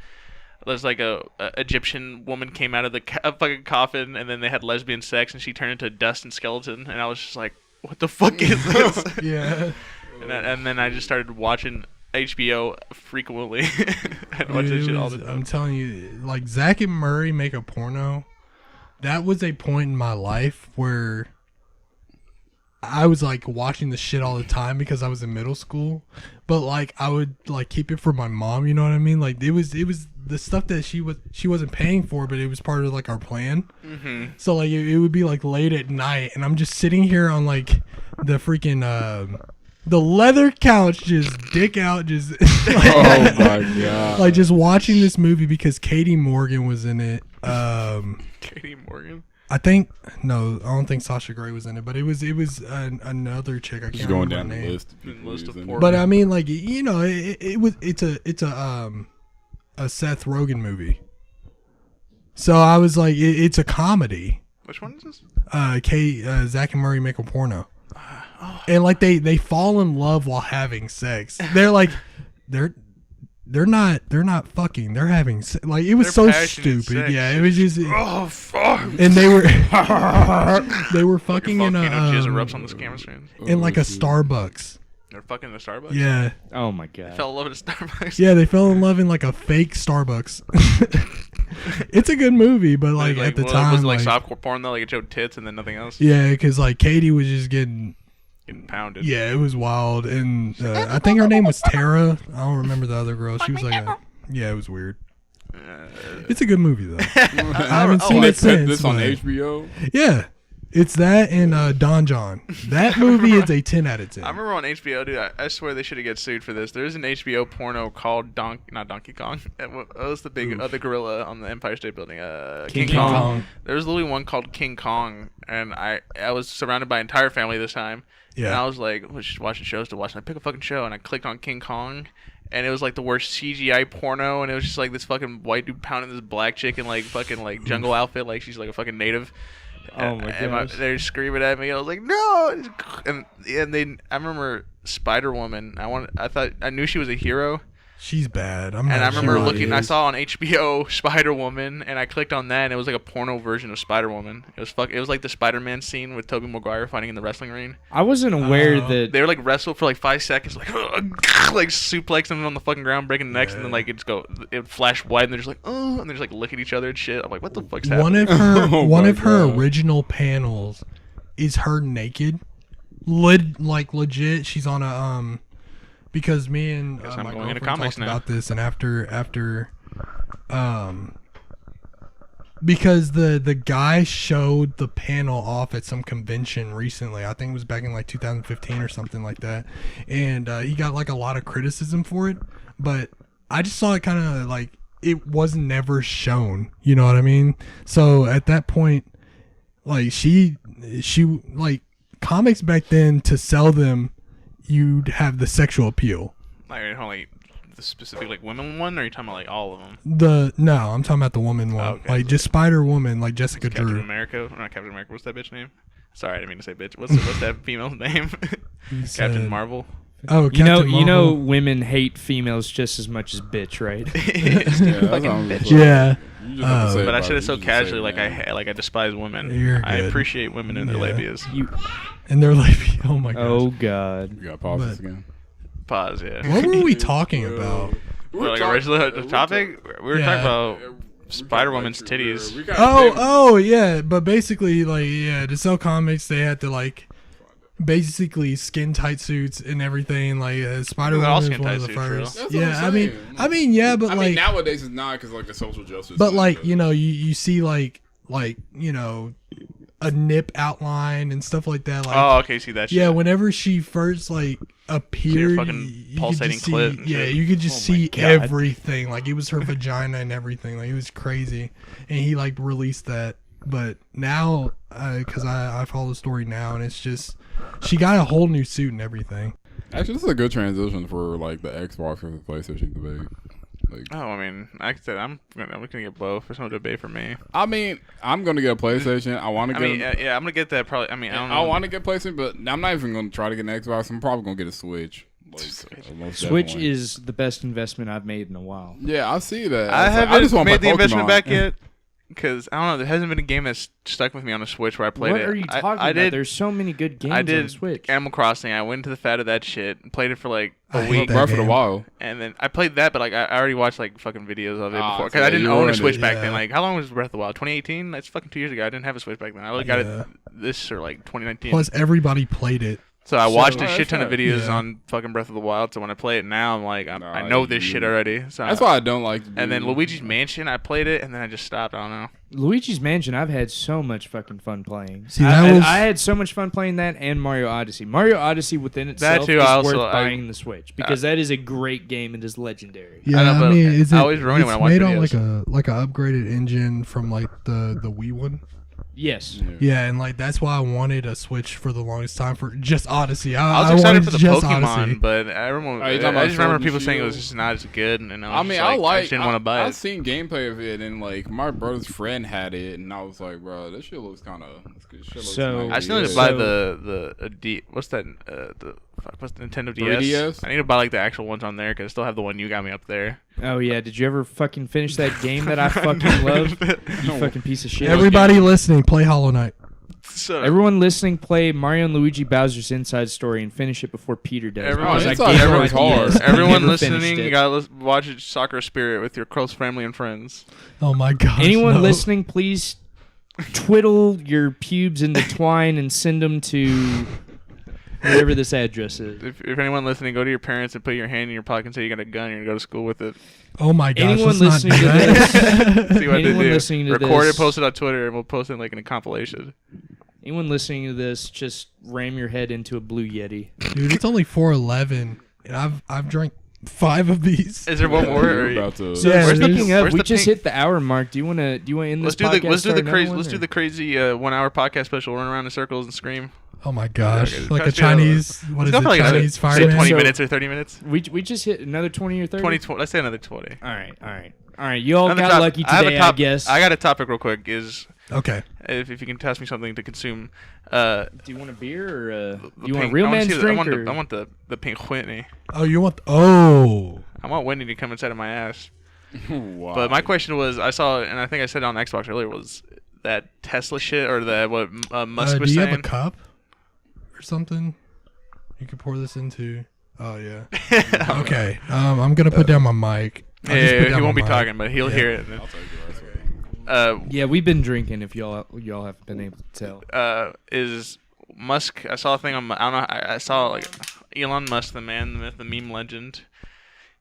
there's like a Egyptian woman came out of the fucking coffin, and then they had lesbian sex, and she turned into a dust and skeleton, and I was just like, what the fuck is this? Yeah. And then I just started watching HBO frequently. I watch Dude, this shit all the time. I'm telling you, like Zach and Murray make a porno. That was a point in my life where I was like watching the shit all the time because I was in middle school, but like I would like keep it for my mom. You know what I mean? Like it was the stuff that she wasn't paying for, but it was part of like our plan. Mm-hmm. So like it would be like late at night, and I'm just sitting here on like the freaking the leather couch, just dick out, just like, Oh my god! like just watching this movie because Katie Morgan was in it. Katie Morgan. I don't think Sasha Grey was in it, but it was another chick. I can't Just going remember down her the name. list of people. List of who's in four. it. But I mean, like it's a Seth Rogen movie. So I was like, it's a comedy. Which one is this? Zach and Murray make a porno, and like they fall in love while having sex. They're like they're not fucking. They're having like it was They're so passionate stupid. sex. Yeah, it was just. Oh fuck! And they were fucking in jizz a erupts on this camera screen. in like a Starbucks. They're fucking in a Starbucks. Yeah. Oh my god. Fell in love with a Starbucks. Yeah, they fell in love in like a fake Starbucks. It's a good movie, but like at the time, was it like softcore porn though? Like it showed tits and then nothing else. yeah, because like Katie was just getting, Pounded. yeah, it was wild, and I think her name was Tara. I don't remember the other girl. She was like, yeah, it was weird. It's a good movie though. I haven't seen it since. This on but- HBO. Yeah, it's that and Don John. That movie is a 10 out of 10. I remember on HBO, dude. I swear they should have get sued for this. There's an HBO porno called not Donkey Kong. What was the big other gorilla on the Empire State Building? King Kong. There was literally one called King Kong, and I was surrounded by entire family this time. Yeah. And I was like, was just watching shows to watch, and I pick a fucking show, and I clicked on King Kong, and it was like the worst CGI porno, and it was just like this fucking white dude pounding this black chick in like fucking like jungle outfit, like she's like a fucking native. Oh my gosh. They're screaming at me. I was like, no! And I remember Spider Woman. I knew she was a hero. She's bad. And I remember looking. I I saw on HBO Spider Woman, and I clicked on that, and it was like a porno version of Spider Woman. It was like the Spider-Man scene with Tobey Maguire fighting in the wrestling ring. I wasn't aware that They were like wrestle for like 5 seconds, like like suplex them on the fucking ground, breaking necks, and then like it would flash white, and they're just like and they're just like licking each other and shit. I'm like, what the fuck's happening? One of her God. original panels is her naked, legit. She's on a because me and Guess I'm my going into girlfriend comics talked now. about this, and after because the guy showed the panel off at some convention recently. I think it was back in like 2015 or something like that, and he got like a lot of criticism for it. But I just saw it kind of like it was never shown. You know what I mean? So at that point, like she like comics back then, to sell them, you'd have the sexual appeal. Like, only the specific like women one, or are you talking about like all of them? No, I'm talking about the woman one. Okay. Like just Spider Woman, like Jessica Captain Drew. America, not Captain America. What's that bitch name? Sorry, I didn't mean to say bitch. What's that female's name? You said- Captain Marvel. Oh, you know Marvel. women hate females just as much as bitch, right? Yeah. But I said it so casually, like I despise women. You're I good. appreciate women and their Yeah. labias. And they're like, oh my god. Oh god. You got pause this But- again. Pause. Yeah. What were we talking about? Well, like originally the topic, we were Yeah. talking about Spider Woman's titties. Oh yeah, but basically like to sell comics they had to like basically skin tight suits and everything. Like Spider They're all Woman was skin one tight of the suits, for real. first. That's what Yeah, I'm saying. I mean yeah, but I like mean, nowadays it's not because like the social justice. but like you know you see like you know a nip outline and stuff like that. Like Oh, okay. See that shit. yeah, whenever she first like appeared, fucking you could pulsating just see, clit and yeah, shit. you could just Oh my see God. everything. Like it was her vagina and everything. Like it was crazy, and he like released that. But now, because I follow the story now, and it's just she got a whole new suit and everything. Actually, this is a good transition for like the Xbox and the PlayStation debate. Like, Oh, I mean, like I said, I'm gonna get both. There's no debate for me. I mean, I'm gonna get a PlayStation. I want to get. Yeah, I'm gonna get that probably. I mean, I don't know. I want to get PlayStation, but I'm not even gonna try to get an Xbox. I'm probably gonna get a Switch. Like, most Switch definitely. is the best investment I've made in a while. Yeah, I see that. I It's like, haven't just wanna made play the investment Pokemon. back yet. Because, I don't know, there hasn't been a game that's stuck with me on the Switch where I played What it. are you talking about? Did, There's so many good games I on did Switch. Animal Crossing. I went to the fat of that shit. Played it for like I a hate week. that Breath of the game. Wild. And then I played that, but like I already watched like fucking videos of it Ah, before. so Because I didn't you own a ruined Switch it. back Yeah. then. Like, how long was Breath of the Wild? 2018? That's fucking 2 years ago. I didn't have a Switch back then. I only got Yeah. it this or like 2019. Plus, everybody played it. So I watched a Oh, shit ton of that's videos right. on fucking Breath of the Wild. So when I play it now, I'm like, I Nah, know this you- shit already. So That's why I don't like. To And then do- Luigi's Mansion, I played it, and then I just stopped. I don't know. Luigi's Mansion, I've had so much fucking fun playing. See, that was- I had so much fun playing that and Mario Odyssey. Mario Odyssey within itself too, is I also- worth I- buying the Switch because that is a great game. It is legendary. Yeah, know, but I mean, is I it? always ruin it when I watch made on videos. like a upgraded engine from like the Wii one. Yes. Yeah, and like that's why I wanted a Switch for the longest time for just Odyssey. I was I excited wanted for the just Pokemon, Odyssey. but I remember. Oh, you're talking I about just remember Sword and people saying it was Shield? just not as good, and I mean, I just didn't want to buy I've it. seen gameplay of it, and like my brother's friend had it, and I was like, bro, this shit looks kind of. So- I still need to So- buy the what's that? What's the Nintendo DS? 3DS? I need to buy like the actual ones on there because I still have the one you got me up there. Oh yeah. Did you ever fucking finish that game that I fucking love? You fucking piece of shit. Everybody listening, play Hollow Knight. So Everyone listening, play Mario and Luigi Bowser's Inside Story and finish it before Peter does. Everyone- because I Inside gave Story him is hard. ideas and he everyone never finished listening, it. you gotta watch Soccer Spirit with your close family and friends. Oh my gosh. Anyone no. listening, please twiddle your pubes into twine and send them to wherever this address is. If anyone listening, go to your parents and put your hand in your pocket and say you got a gun and you're gonna go to school with it. Oh my gosh. Anyone let's not listening do to that. See what Anyone they do. listening to Record this- it, post it on Twitter, and we'll post it like in a compilation. Anyone listening to this, just ram your head into a blue Yeti. Dude, it's only 4:11, and I've drank 5 of these. Is there one more? We're Or- about to. So Yeah, speaking of, where's we the just pink- hit the hour mark. Do you want to end this podcast? Let's do start the another crazy. one, Let's do or- the crazy 1 hour podcast special. Run around in circles and scream. Oh my gosh. Okay, Like a let's do Chinese, what is Let's it? go for like another, Chinese say fireman? 20 So- minutes or 30 minutes. We just hit another 20 or 30. 20. Let's say another 20. All right. You all Another got top- lucky I have a today, top- I guess. I got a topic real quick. Is Okay. if you can toss me something to consume. Do you want a beer or The you want a pink- real I wanna man's see drink? I want the pink Whitney. Oh, you want... Oh. I want Whitney to come inside of my ass. Wow. But my question was, I saw, and I think I said it on Xbox earlier, was that Tesla shit or that what Musk Do was you saying? have a cup or something? You could pour this into... Oh, yeah. Okay. I'm going to put down my mic. I'll just put Yeah, down he won't my be mic. talking, but he'll Yeah. hear it. I'll take the rest of it. Yeah, we've been drinking. If y'all have been able to tell. Is Musk? I saw a thing on. I don't know. I saw like Elon Musk, the man, the myth, the meme legend.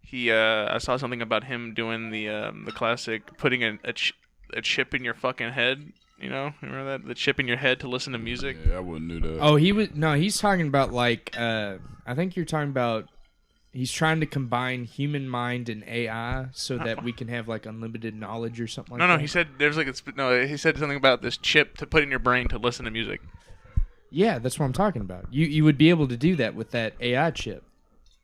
He. I saw something about him doing the classic putting a chip in your fucking head. You know, remember that, the chip in your head to listen to music. Yeah, I wouldn't do that. Oh, he's talking about like I think you're talking about. He's trying to combine human mind and AI so that we can have like unlimited knowledge or something like that. No, he said there's like he said something about this chip to put in your brain to listen to music. Yeah, that's what I'm talking about. You would be able to do that with that AI chip.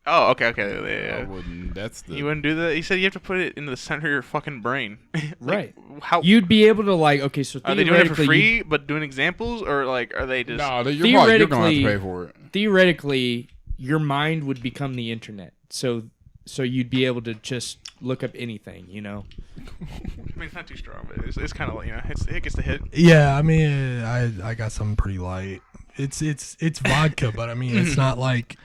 Oh, okay. I Yeah. wouldn't. That's the. You wouldn't do that. He said you have to put it in the center of your fucking brain. Like, Right. How You'd be able to like okay, so are they doing it for theoretically, free, but doing examples, or like are they just? No, you're gonna have to Theoretically- pay for it. theoretically your mind would become the internet. So you'd be able to just look up anything, you know. I mean, it's not too strong, but it's kind of it gets the hit. Yeah, I mean, I got something pretty light. It's vodka, but I mean, it's not like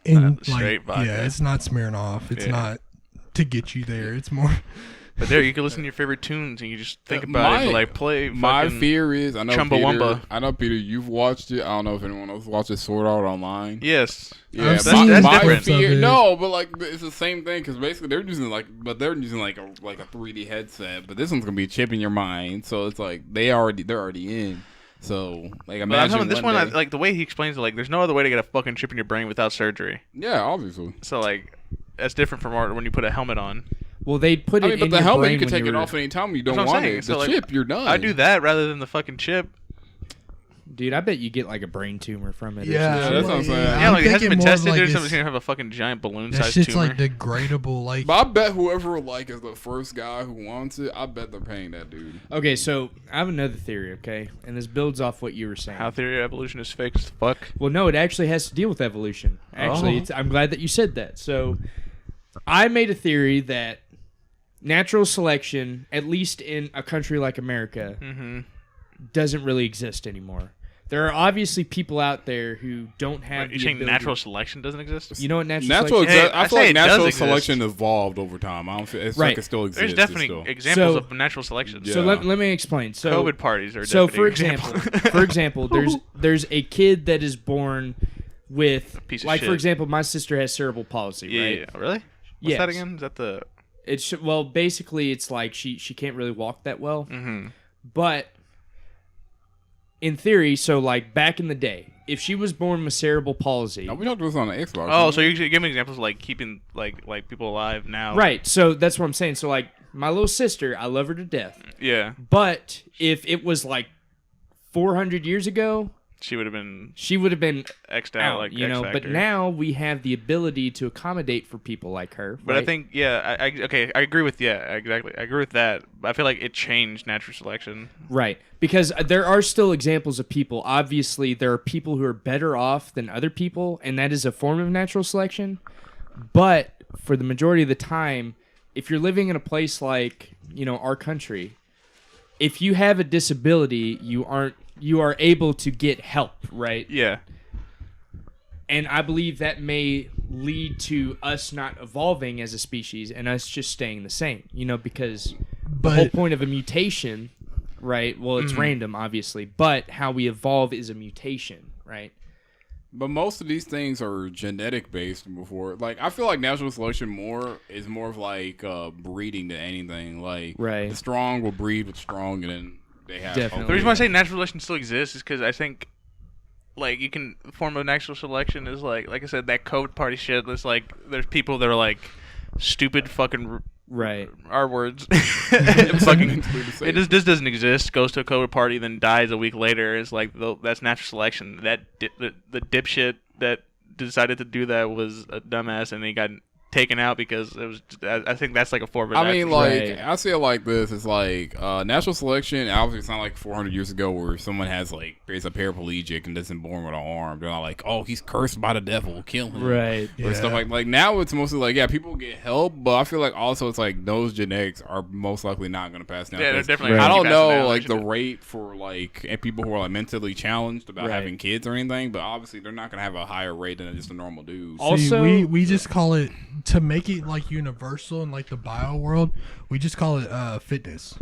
Not straight vodka. Yeah, it's not Smirnoff. It's Yeah. not to get you there. It's more. But there, you can listen to your favorite tunes and you just think about it, and, like play. My fucking- fear is, I know Chumbawamba. Peter. I know Peter. You've watched it. I don't know if anyone else watched it. Sword Art Online. Yes. Yeah, I've but seen that's my different. fear. of it. No, but like it's the same thing because basically they're using like a 3D headset, but this one's gonna be a chip in your mind. So it's like they're already in. So like But I'm imagine talking this one, day- like the way he explains it, like there's no other way to get a fucking chip in your brain without surgery. yeah, obviously. So like that's different from when you put a helmet on. Well, they'd put I it mean, but in the your helmet brain you can when take you it were- off anytime you That's don't what I'm want saying. it. So, The like, chip, you're done. I do that rather than the fucking chip. Dude, I bet you get like a brain tumor from it. Yeah, or some that's shit. what I'm saying. Yeah, like it hasn't thinking been more of, tested. like, Dude, it's- someone's gonna have a fucking giant That balloon-sized shit's tumor. like degradable. Like, But I bet whoever like is the first guy who wants it, I bet they're paying that dude. Okay, so I have another theory, okay? And this builds off what you were saying. How theory of evolution is fake as fuck. Well, no, it actually has to deal with evolution. Actually, Oh. I'm glad that you said that. So, I made a theory that natural selection, at least in a country like America, doesn't really exist anymore. There are obviously people out there who don't have You're the saying ability. natural selection doesn't exist? You know what natural Natural, selection Hey, I I feel say like it does natural exist. selection evolved over time. I don't feel it's Right. like it still exists. There's It's definitely still- examples So- of natural selection. Yeah. So let me explain. So COVID parties are So definitely for an example. example, there's a kid that is born with Piece of like for shit. example, my sister has cerebral palsy, yeah, right? yeah, really? What's Yes. that again? Is that the... It's well, basically, it's like she can't really walk that well. Mm-hmm. But in theory, so like back in the day, if she was born with cerebral palsy, No, we talked about this on the Xbox. Oh, didn't so we? you're giving examples of like keeping like people alive now. right? So that's what I'm saying. So like my little sister, I love her to death. Yeah. But if it was like 400 years ago, She would have been she would have been X'd out, out, like you know. X But Factor. now we have the ability to accommodate for people like her. But right? I think, yeah, I agree with, exactly. I agree with that. But I feel like it changed natural selection. Right. Because there are still examples of people. Obviously, there are people who are better off than other people, and that is a form of natural selection. But for the majority of the time, if you're living in a place like, our country, if you have a disability, you are able to get help, right? Yeah. And I believe that may lead to us not evolving as a species and us just staying the same, because the whole but point of a mutation, right? Well, it's random, obviously, but how we evolve is a mutation, right? But most of these things are genetic based before. Like, I feel like natural selection is more of like breeding than anything. Like, Right. the strong will breed with strong, and then they have. Definitely. The reason why I say natural selection still exists is because I think, like, you can form of natural selection is like I said, that COVID party shit. There's there's people that are like stupid fucking Right. R words. Fucking, It this doesn't exist. Goes to a COVID party, then dies a week later. It's like that's natural selection. That the dipshit that decided to do that was a dumbass, and he got taken out because it was. I think that's like a form of. I mean, natural like, Right. I see it like this. It's like natural selection. Obviously, it's not like 400 years ago where someone has is a paraplegic and isn't born with an arm. They're not like, oh, he's cursed by the devil, kill him, Right. or stuff like now. It's mostly like, yeah, people get help, but I feel like also it's like those genetics are most likely not going to pass down. Yeah, they're 'cause definitely. Right. I gonna don't keep passing know down, like the actually. rate for and people who are like mentally challenged about Right. having kids or anything, but obviously they're not going to have a higher rate than just a normal dude. Also- we just call it, to make it like universal in like the bio world, we just call it fitness.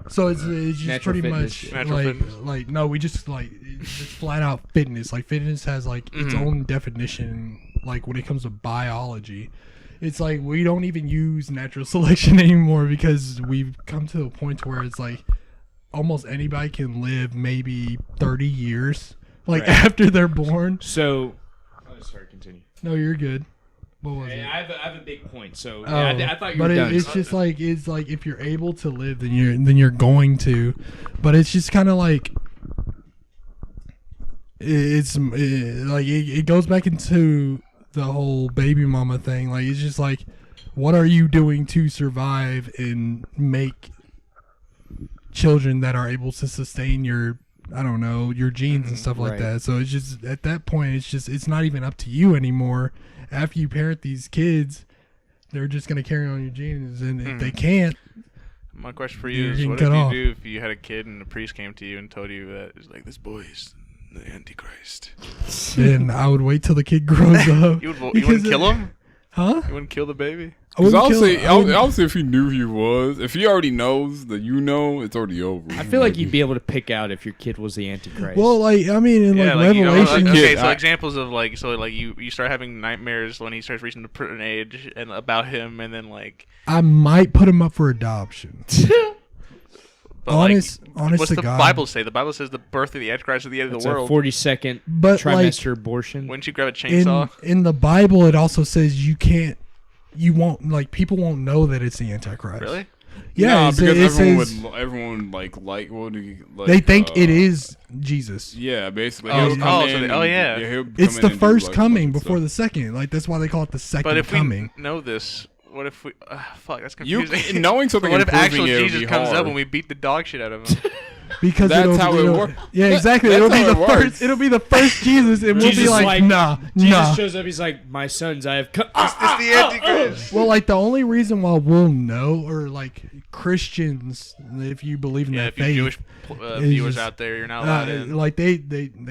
So it's just Natural pretty fitness. much Natural fitness. like no, we just it's just flat out fitness. Like fitness has like its own definition. Like when it comes to biology, it's like we don't even use natural selection anymore because we've come to a point where it's like almost anybody can live maybe 30 years like Right. after they're born. So, sorry, continue. No, you're good. What was Hey, it? I have a big point. So Oh, I thought you but were done. it's just like if you're able to live, then you're going to. But it's just kind of like it goes back into the whole baby mama thing. Like it's just like, what are you doing to survive and make children that are able to sustain your, I don't know, your genes and stuff like Right. that. So it's just at that point, it's not even up to you anymore. After you parent these kids, they're just gonna carry on your genes, and if they can't, My question for You're you is, getting what if cut you off. do if you had a kid and a priest came to you and told you that it's like this boy is the Antichrist? then I would wait till the kid grows up. You Because wouldn't kill him? Huh? You wouldn't kill the baby? I Because wouldn't kill- I wouldn't- obviously, if he knew he was, if he already knows that it's already over. I feel like you'd be able to pick out if your kid was the Antichrist. Well, like I mean, in like you know, Revelation, okay, Kid, so I- examples of you start having nightmares when he starts reaching a certain age and about him, and then like I might put him up for adoption. but, honest what's to the God. Bible say? The Bible says the birth of the Antichrist is the end of it's the a world. 42nd But trimester abortion. Wouldn't you grab a in chainsaw? in the Bible, it also says you won't, like people won't know that it's the Antichrist. Really? Yeah, because everyone like what do you like? They think it is Jesus. Yeah, basically. It's the first coming before the second. Like that's why they call it the second But if coming. we know this, what if we? Fuck, that's confusing. Knowing something. What if and actual proving it Jesus would be comes hard. up and we beat the dog shit out of him? Because that's how it works. Yeah, exactly. That's It'll be how the it first. works. It'll be the first Jesus, and we'll be Jesus like, nah. Jesus shows up. He's like, my sons, I have come. It's the Antichrist. Well, like the only reason why we'll know, or like Christians, if you believe in Yeah, that if you faith, Jewish viewers out there, you're not allowed in. like they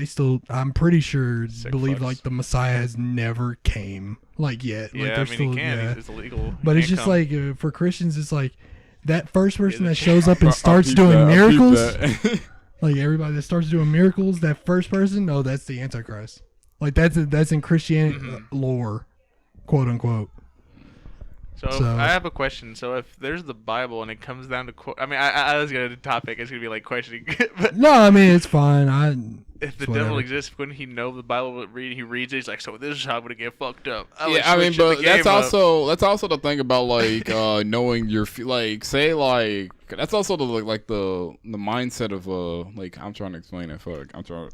still, I'm pretty sure, Sick believe fucks. like the Messiah has never came like yet. Yeah, like, I they're mean, still, he can. yeah. It's illegal. But He it's can't just come. like for Christians, it's like that first person Yeah, that shows up and I'll starts peep doing that, I'll peep miracles. that. Like everybody that starts doing miracles, that first person, no, that's the Antichrist. Like that's in Christianity lore, quote unquote. So I have a question. So if there's the Bible and it comes down to I mean, I was gonna do topic. It's gonna be like questioning. But No, I mean it's fine. if the whatever. devil exists, wouldn't he know the Bible? He reads it. He's like, so this is how I'm gonna get fucked up. Yeah, I mean, but that's also the thing about like knowing your like say like that's also the like the mindset of like I'm trying to explain it. Fuck,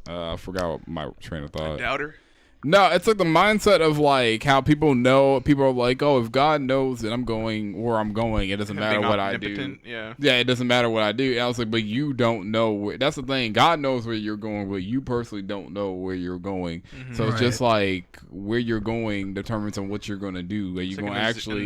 I forgot my train of thought. Doubter. No, it's like the mindset of like how people know. People are like, oh, if God knows that I'm going where I'm going, it doesn't matter what I do. Yeah. Yeah, it doesn't matter what I do. And I was like, but you don't know. That's the thing. God knows where you're going, but you personally don't know where you're going. So it's just like where you're going determines on what you're going to do. Are you going to actually?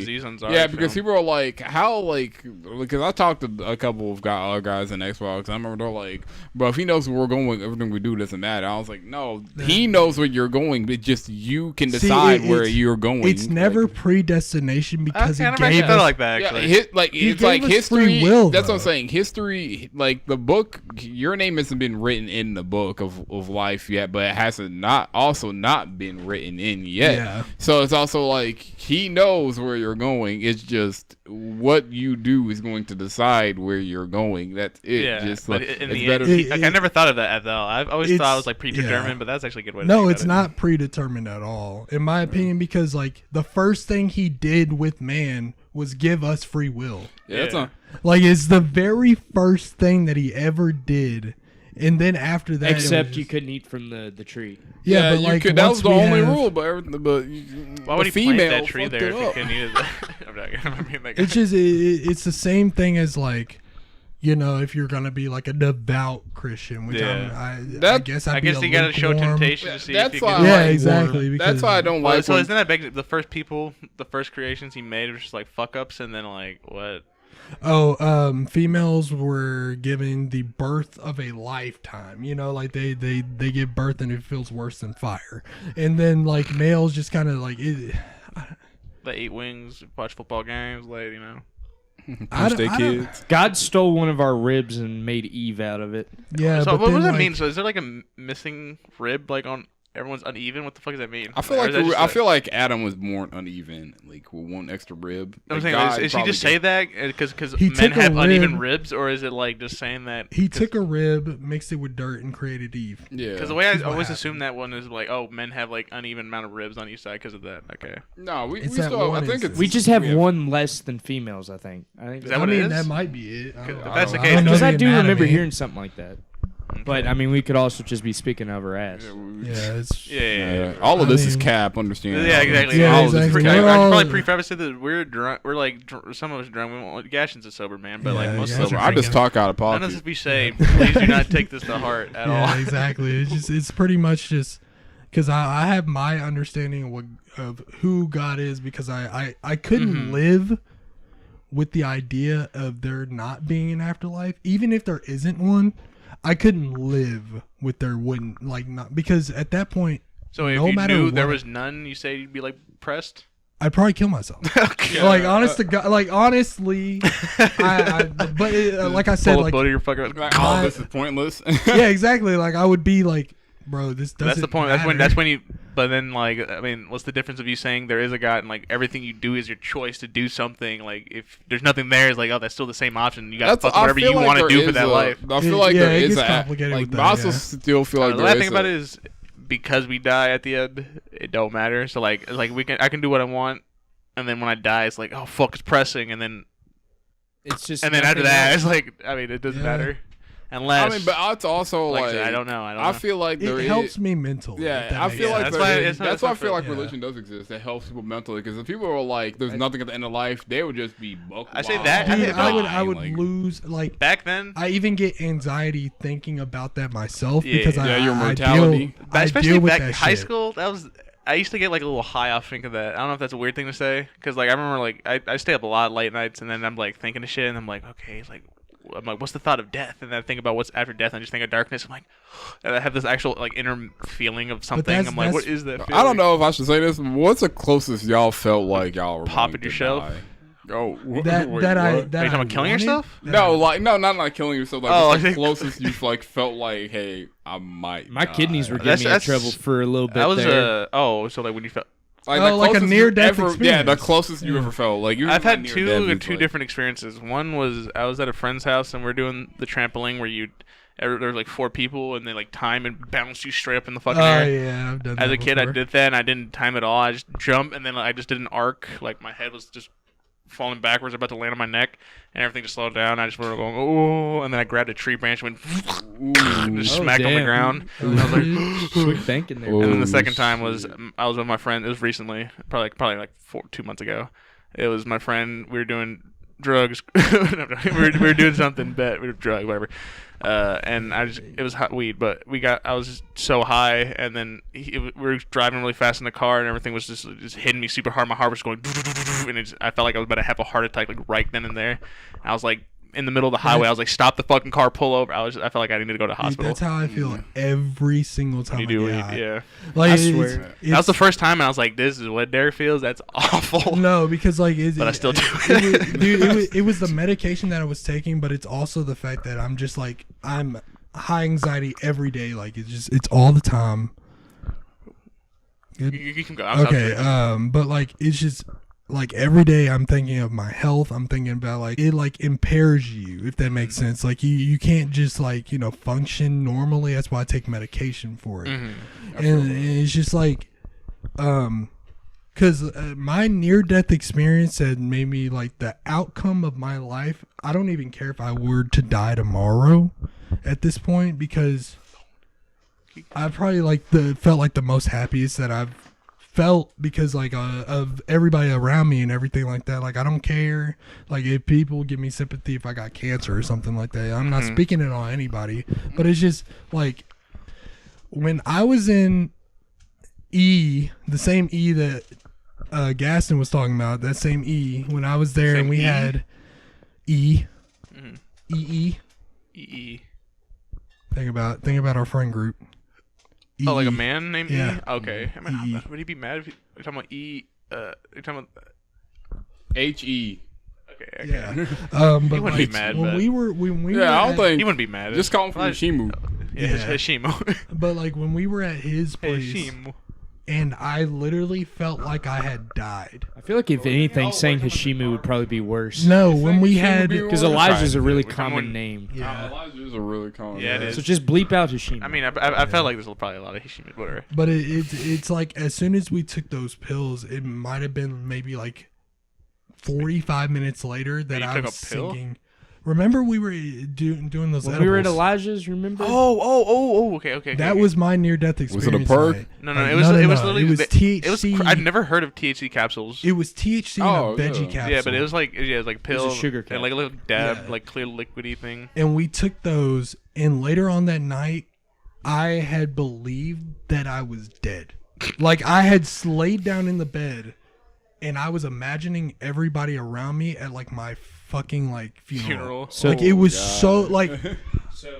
Yeah, because people are like, how like because I talked to a couple of guys in Xbox. I remember they're like, bro, if he knows where we're going, everything we do doesn't matter. I was like, no, he knows where you're going. But just you can decide where you're going. It's never predestination because he I gave felt us. like that actually. Yeah, it's like gave us history. free will, that's though. what I'm saying. History, like the book, your name hasn't been written in the book of life yet, but it has not been written in yet. Yeah. So it's also like he knows where you're going. It's just what you do is going to decide where you're going. That's it. Yeah, just but like in it's the better. end, I never thought of that though. I've always thought it was like predetermined, yeah. but that's actually a good way. No, to it's not predetermined at all, in my opinion, because like the first thing he did with man was give us free will. Yeah, that's not. Like it's the very first thing that he ever did, and then after that, Except you couldn't eat from the tree. Yeah, but you like could, that was once the we only have- rule. But Why would the he plant female that tree fucked there it if he up. couldn't eat it? I'm not, I mean, like, It's just it's the same thing as like, you know, if you're gonna be like a devout Christian, which I guess I guess you gotta show temptation to see That's if you why can. I Yeah, like exactly. war. That's because- why I don't Well, like. so when- isn't that big? The first creations he made were just like fuck ups, and then like what? Females were given the birth of a lifetime. You know, like they give birth and it feels worse than fire. And then like males just kind of like it. They eat wings, watch football games, like you know. I punch their don't- kids. God stole one of our ribs and made Eve out of it. Yeah, So but what then, does that like, mean? So is there like a missing rib, like on everyone's uneven? What the fuck does that mean? I feel Or like is that just I feel like Adam was born uneven, like with one extra rib. I'm Like, saying, God is he probably just say that because He men took a have uneven rib- ribs, or is it like just saying that He took a rib, mixed it with dirt, and created Eve. Yeah. Because the way I That's what always happened. assume that one is like, oh, men have like uneven amount of ribs on each side because of that. Okay, No, we It's that still. I one think instance. it's. We just have one less than females, I think. Is that what I it mean, is? that might be it. I don't- If I that's the don't- case, I don't know Because I the do remember anatomy. hearing something like that. But I mean, we could also just be speaking of her ass. Yeah, it's yeah. all of this I is mean- cap. Understand? Yeah, exactly. Yeah, All of this is exactly. cap. We're I should all- probably preface it that we're drunk. We're like some of us drunk. We won't. Gashin's a sober man, but like Yeah, most Gashin's sober. I just talk out of None of pocket. this we say. Please do not take this to heart at yeah, all. exactly. It's pretty much just because I have my understanding of who God is because I couldn't live with the idea of there not being an afterlife, even if there isn't one. I couldn't live with there wouldn't like not because at that point So if no you matter knew there what- was none, you say you'd be like pressed. I'd probably kill myself. Like honest to God, like honestly, like I said, Pull a like bullet, you're fucking. Oh, this is pointless. yeah, exactly. Like I would be like, bro, this doesn't. That's the point. Matter. That's when you. But then, like, I mean, what's the difference of you saying there is a God and like everything you do is your choice to do something? Like, if there's nothing there, it's like, oh, that's still the same option. You got to fuck whatever you want to do for that life. I feel like Yeah, there it is gets a complicated like. with But that, I also yeah. still feel like The there last is thing about it is because we die at the end, it don't matter. So like I can do what I want, and then when I die, it's like, oh fuck, it's pressing, and then It's just. And then after nothing that, else. it's like, I mean, it doesn't matter. Unless. I mean, but it's also like I don't know. I feel like there It is. helps me mentally. Yeah, if that I makes feel like sense. That's why I feel like yeah. religion does exist. It helps people mentally because if people are like, "There's nothing at the end of life," they would just be buck I say wild. that- Dude, I feel I would like, lose like. back then. I even get anxiety thinking about that myself Yeah, because yeah, your I mortality. deal, But I especially deal with back that in high shit. school, that was. I used to get like a little high off thinking that. I don't know if that's a weird thing to say, because like I remember like I stay up a lot late nights, and then I'm like thinking of shit, and I'm like, okay, it's like. I'm like, what's the thought of death? And then I think about what's after death, and I just think of darkness. I'm like, and I have this actual like inner feeling of something. that's- I'm like, what that's- is that? I don't know if I should say this. What's the closest y'all felt like y'all were Popping going to yourself? die? Oh, wait, That what? I Are you talking about killing yourself? No, like no, not like killing yourself. Like Oh, what's I the think- closest you like felt like, hey, I might. My die. kidneys were That's- getting me in that's- trouble for a little bit That was there. so like when you felt. Like, Oh, the like a closest near-death you ever, Yeah, the experience. closest you ever felt. Like you. I've were had near-death, two like- different experiences. One was I was at a friend's house and we are doing the trampoline where there were like 4 people and they like time and bounce you straight up in the fucking Oh air. yeah, I've done that As a kid, I before. did that and I didn't time at all. I just jumped and then I just did an arc. Like my head was just falling backwards, about to land on my neck, and everything just slowed down. I just went going, oh, and then I grabbed a tree branch and went and just Oh, smacked on the damn. ground. Oh, And I was like, quick thinking there. Oh. and then the second shit. time was I was with my friend. It was recently, probably like 2 months ago. It was my friend. We were doing drugs. we were doing something, bet we were drug, whatever. And it was hot weed, but I was just so high, and then we were driving really fast in the car, and everything was just hitting me super hard. My heart was going, and I felt like I was about to have a heart attack, like right then and there. I was like in the middle of the highway. I was like, stop the fucking car, pull over. I felt like I needed to go to the Dude, hospital. that's how I feel every single time You I do get it, high. yeah. Like I it's- swear. it's- That was the first time, and I was like, "This is what Derrick feels. That's awful." No, because like, But I still do it. Was, dude, it was the medication that I was taking, but it's also the fact that I'm just like I'm high anxiety every day. Like it's all the time. You can go. I'm Okay, sorry. but like it's just like every day I'm thinking of my health. I'm thinking about like it like impairs you, if that makes sense. Like you can't just like function normally. That's why I take medication for it. And it's just like because my near-death experience had made me like the outcome of my life. I don't even care if I were to die tomorrow at this point, because I probably felt like the most happiest that I've felt, because like of everybody around me and everything like that. Like I don't care like if people give me sympathy if I got cancer or something like that. I'm not speaking it on anybody, but it's just like when I was in the same E that Gaston was talking about, that same E, when I was there Same and we E? had E. E. Think about our friend group. Oh, like a EE. man named Yeah. E? Okay. I mean, EE. would he be mad if you're talking about E? You're talking about. H-E. Okay. Yeah. He But wouldn't be like, mad, when but- we were Yeah, I don't think. He wouldn't be mad. Just call him for Well, Yoshimu. Yeah, Yeah. Hashimo. But like when we were at his place, Hashimo. and I literally felt like I had died. I feel like if anything, saying Hashimu would probably be worse. No, when we Hashimu had be Because worse? Elijah's a really Which common one? name. yeah. Elijah is a really common. Yeah, it name. is. So just bleep out Hashimu. I mean, I felt like there's probably a lot of Hashimo, whatever. But it's like as soon as we took those pills, it might have been maybe like 45 minutes later that You I took was a pill? thinking. Remember we were doing those when edibles? we were at Elijah's, remember? Okay. That was my near-death experience. Was it a perk? night. No, Like, it was literally it was It was. THC. I've never heard of THC capsules. It was THC Oh, in a veggie yeah. capsule. Yeah, but it was like a pill, sugar and cap. like a little dab, Yeah. like clear liquidy thing. And we took those, and later on that night, I had believed that I was dead. Like I had laid down in the bed, and I was imagining everybody around me at like my fucking like funeral. So Like it was so like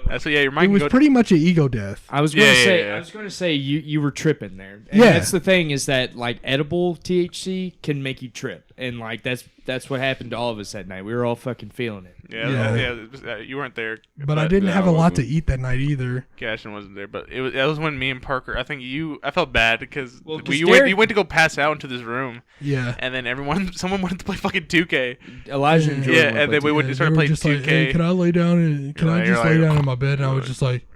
that's your it mind. was pretty much an ego death. I was going to Yeah, say, yeah. I was going to say you were tripping there. And Yeah. that's the thing is that like edible THC can make you trip, and like that's what happened to all of us that night. We were all fucking feeling it. Yeah. You weren't there, But I didn't yeah, have I a lot to wasn't. eat that night either. Gaston wasn't there, but that was when me and Parker. I think I felt bad because Well, 'cause you Derek- went to go pass out into this room, Yeah. and then someone wanted to play fucking 2K. Elijah and Jordan Yeah, were and then we playing would Yeah, start they were playing just 2K. like, hey, can I lay down and can I You're just like- lay down in my bed? And I was just like,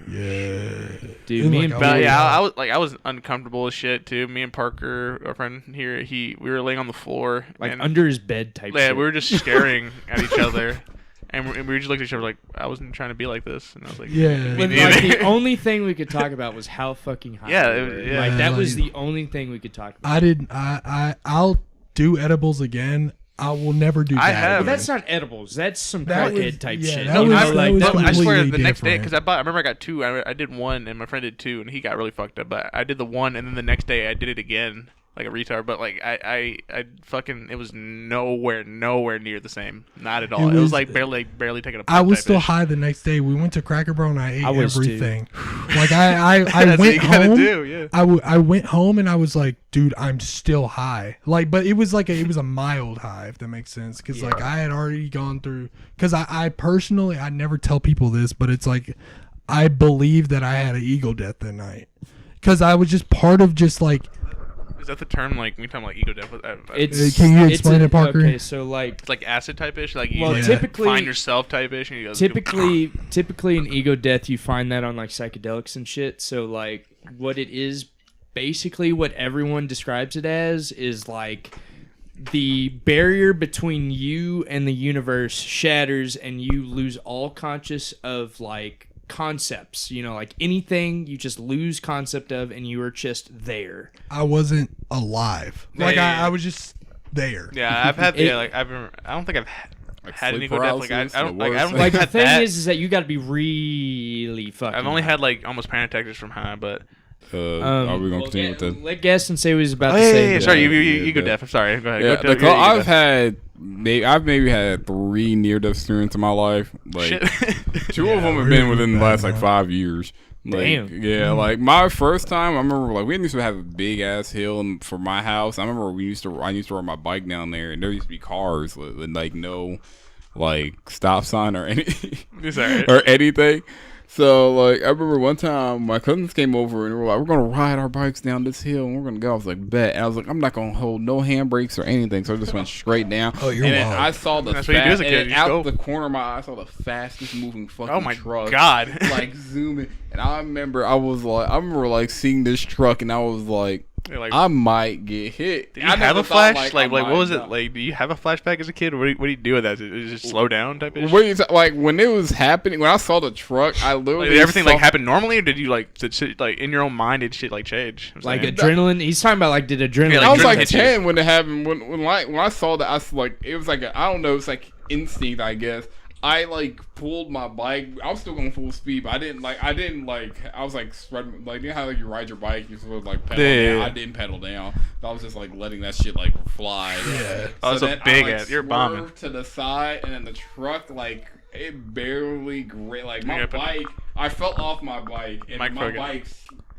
Yeah. Dude, In, me like, and a But way yeah, out. I was uncomfortable as shit too. Me and Parker, our friend here, we were laying on the floor, like and, under his bed type yeah, shit. we were just staring at each other, and we just looked at each other like, I wasn't trying to be like this, and I was like, Yeah. me When, neither. like, the only thing we could talk about was how fucking high Yeah, we it were. was- yeah. Like, that Yeah, was like- the only thing we could talk about. I didn't. I'll do edibles again. I will never do. I that have. But again. that's not edibles. That's some That was- crackhead type yeah, shit. that You was- know, that like, was that I swear, completely the next day, different. because I remember I got two. I did one, and my friend did two, and he got really fucked up. But I did the one, and then the next day I did it again, like a retard. But like I fucking, it was nowhere near the same. Not at all. It was was- like barely taking a. I was type still ish. high the next day. We went to Cracker Barrel and I ate I was too. everything. Like I That's what went you gotta home. do, yeah. I went home and I was like, dude, I'm still high. Like, but it was like it was a mild high, if that makes sense. Because like I had already gone through. Because I personally, I never tell people this, but it's like I believe that I had an ego death that night. Because I was just part of just like. Is that the term? Like we talking like ego death? It's, Can you it's explain it, Parker? Okay, so like It's like acid type ish. Like you Well, like, typically- find yourself type ish. And you go, typically an ego death, you find that on like psychedelics and shit. So like what it is, basically what everyone describes it as is like the barrier between you and the universe shatters and you lose all conscious of like concepts, you know, like anything you just lose concept of and you are just there. I wasn't alive. Like Yeah. I was just there. Yeah, I've had. It- yeah, like I've. I don't think I've had an sleep ego death. Like paralysis, I don't. the Like I don't worst. Like have the thing that. is that you got to be really fucking I've only high. had like almost panic attacks from high, but Are we gonna continue with that? Let Gaston say what he's about oh, to yeah, say. yeah, sorry, you yeah, ego yeah. deaf. I'm sorry. Go ahead. Yeah, Go to your ego I've death. I've maybe had 3 near-death experiences in my life. Like Shit. 2 of them have we're been within the bad, last like huh? 5 years. Like, Damn. yeah, like my first time, I remember like we used to have a big ass hill for my house. I remember I used to ride my bike down there, and there used to be cars with like no like stop sign or any It's alright. or anything. So like I remember one time my cousins came over and they were like, "We're gonna ride our bikes down this hill and we're gonna go." I was like, "Bet." And I was like, "I'm not gonna hold no handbrakes or anything," so I just went straight down. Oh, you're and then wild. I saw the That's what you do as a and kid, then you just out go. the corner of my eye, I saw the fastest moving fucking Oh my truck. God. Like zooming, and I remember seeing this truck and I was like, You're like, I might get hit. did you I have never a thought, flash? I Like what might was it? not. Like, do you have a flashback as a kid? What do you do with that? Is it just slow down type of What do you like when it was happening? When I saw the truck, I Like, literally did everything saw, like happen normally, or did you like did shit, like in your own mind did shit like change? I'm Like saying. adrenaline. He's talking about like did adrenaline. Yeah, I was like hit you. 10 when it happened. When I saw that, I was like, it was like I don't know, it's like instinct, I guess. I like pulled my bike. I was still going full speed, but I didn't like. I was like spreading. Like you know how like, you ride your bike, you sort of like pedal Yeah. down. I didn't pedal down. I was just like letting that shit like fly. Yeah. Oh, it's a then big I, like, ass- you're bombing. swerved to the side, and then the truck like it barely like my Yeah, but- bike. I fell off my bike, and Mike my Ferguson. bike.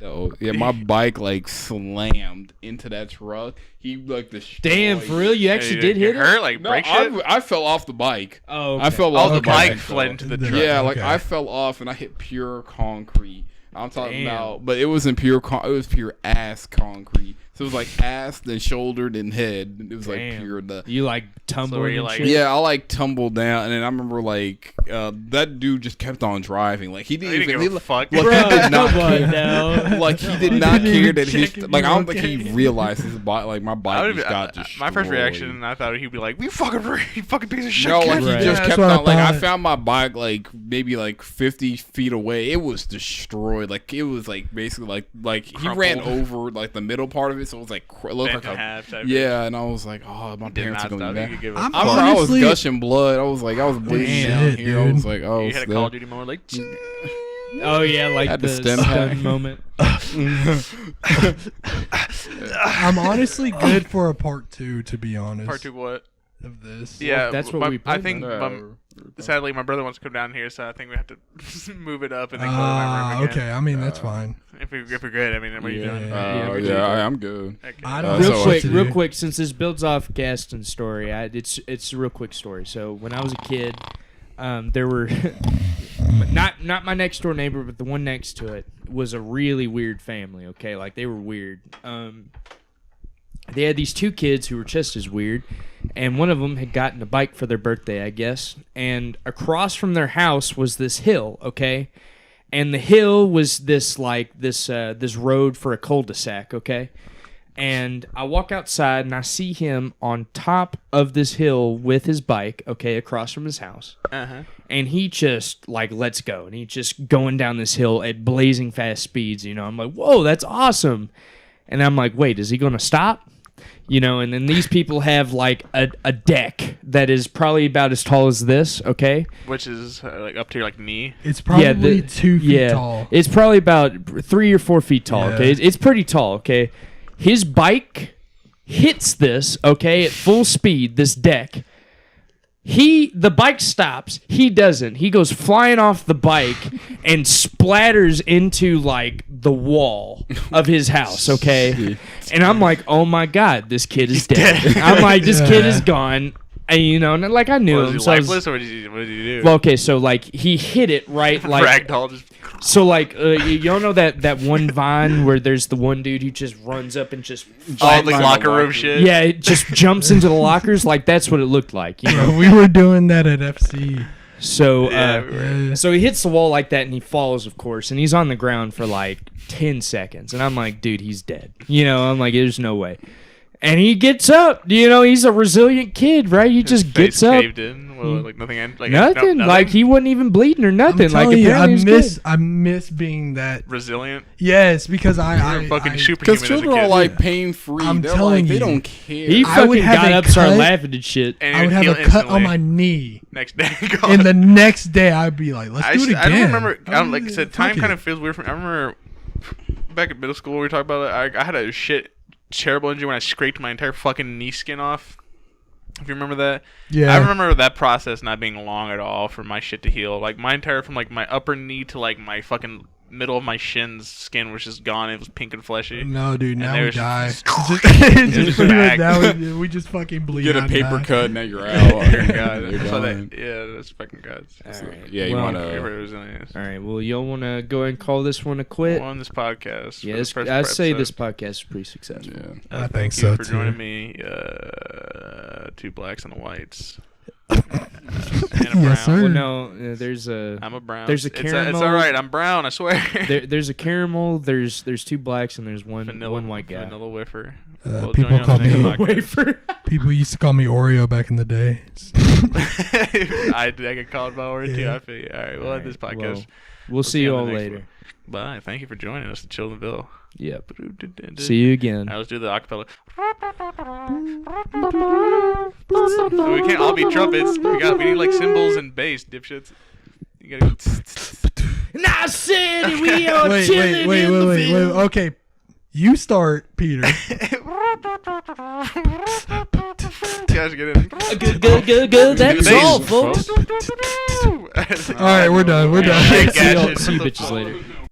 Oh yeah, my bike like slammed into that truck. He like destroyed. Damn, for real? You actually did hit it? hurt like No, break shit. I fell off the bike. Oh, okay. I fell Oh, off the the bike bike. fled into the Yeah. truck. Yeah, like Okay. I fell off and I hit pure concrete. I'm talking Damn. about, but it wasn't pure. It was pure ass concrete. So it was like ass, then shoulder, then head. It was like Damn. pure the. You like tumbling you and like- shit? Yeah, I like tumbled down, and then I remember like that dude just kept on driving. Like he He didn't didn't even. give a fuck. Like, Bro, he did not come on care. now. Like he did not didn't care even that his check if like I you don't were think he okay. realized his bike like my I bike would just be- got destroyed. my first reaction, I thought he'd be like, "You fucking piece of shit." No, kid." like he Right. just Yeah, kept that's what I on. Like I thought. found my bike like maybe like 50 feet away. It was destroyed. Like it was like basically like he ran Crumpled. over like the middle part of it, so it was like looked Bent like in a half type yeah. And I was like, oh, my Did parents are not gonna stop. be You mad. could give a I'm I remember I was honestly- gushing blood. I was bleeding Damn. down here. I Dude. was like, oh, You had a snap. Call of Duty moment like. Oh yeah, like Had the the stem stun pack. moment. I'm honestly good for a part 2, to be honest. Part 2 what? of this. Yeah, that's what my- we I planned think. on. Sadly, my brother wants to come down here, so I think we have to move it up and then go to my room again. Okay. I mean, that's fine. If we're good, I mean, what are you doing? Yeah. Yeah, I'm good. Okay. I Uh, don't so know what what to real do. quick, since this builds off Gaston's story, it's a real quick story. So when I was a kid, there were not my next door neighbor, but the one next to it was a really weird family. Okay, like they were weird. They had these 2 kids who were just as weird, and one of them had gotten a bike for their birthday, I guess. And across from their house was this hill. Okay. And the hill was this road for a cul-de-sac, okay? And I walk outside and I see him on top of this hill with his bike, okay, across from his house. Uh-huh. And he just let's go. And he's just going down this hill at blazing fast speeds, I'm like, whoa, that's awesome. And I'm like, wait, is he going to stop? And then these people have a deck that is probably about as tall as this, okay? Which is up to your knee. It's probably 2 feet tall. It's probably about 3 or 4 feet tall, Yeah. okay? It's pretty tall, okay? His bike hits this, okay, at full speed, this deck. The bike stops. He doesn't. He goes flying off the bike and splatters into the wall of his house, okay? And I'm like, oh my God, this kid is dead. I'm like, this kid is gone. And, and I knew him. Was he So lifeless, or what did he do? well, okay, so he hit it right Ragdoll just. So y'all know that one Vine where there's the one dude who just runs up and just Locker room shit. yeah, it just jumps into the lockers. That's what it looked like. We were doing that at FC. So Yeah, so he hits the wall like that and he falls, of course, and he's on the ground for 10 seconds, and I'm like, dude, he's dead. I'm like, there's no way. And he gets up. He's a resilient kid, right? He just gets up. Caved in. Well, nothing. Nothing. He wasn't even bleeding or nothing. I'm telling you, apparently he was good. I miss being that. resilient. Yes, because You're fucking Because superhuman as a children kid. are pain free. I'm They're telling they you. don't care. He I would fucking have got a up, started cut. laughing and shit. And I it would heal have a cut on instantly. my knee, Next day. and the next day I'd be like, "Let's do it again." I don't remember. Like I said, Fuck time it. kind of feels weird for me. I remember back in middle school we were talking about it. I had a terrible injury when I scraped my entire fucking knee skin off. If you remember that. Yeah, I remember that process not being long at all for my shit to heal. My entire from my upper knee to my fucking middle of my shins skin was just gone. It was pink and fleshy. No, dude, now there we was die. just- It's just pretty much back. now we just fucking bleed. Get a out paper and die. cut and now you're out. God, You're so done. that's fucking guts. Yeah, you Well, want Resilience. All right. Well, y'all want to go ahead and call this one a quit? On this podcast. Yeah, for the first I'd say episode. this podcast is pretty successful. Yeah. I think Thank so you for too. joining me. 2 blacks and a whites. And a brown. Yes, sir. Well, no, there's a I'm a brown. There's a It's caramel- all right. I'm brown. I swear. there's a caramel. There's 2 blacks and there's one white guy. Vanilla whiffer. People join you on call the next me- podcast. Wafer. People used to call me Oreo back in the day. I get called by Ori too. Yeah. I feel you. All right. We'll end this podcast. Well, we'll see you on all the next later. one. Bye. Thank you for joining us to Chill in Ville. Yep. See you again. All right, let's do the acapella. We can't all be trumpets. We need cymbals and bass, dipshits. You gotta go. And I said we are Wait. Okay, you start, Peter. Guys, get in. Good. That's Bass, all, folks. folks. All right, we're done. We're done. Alright, See you gotcha. bitches later.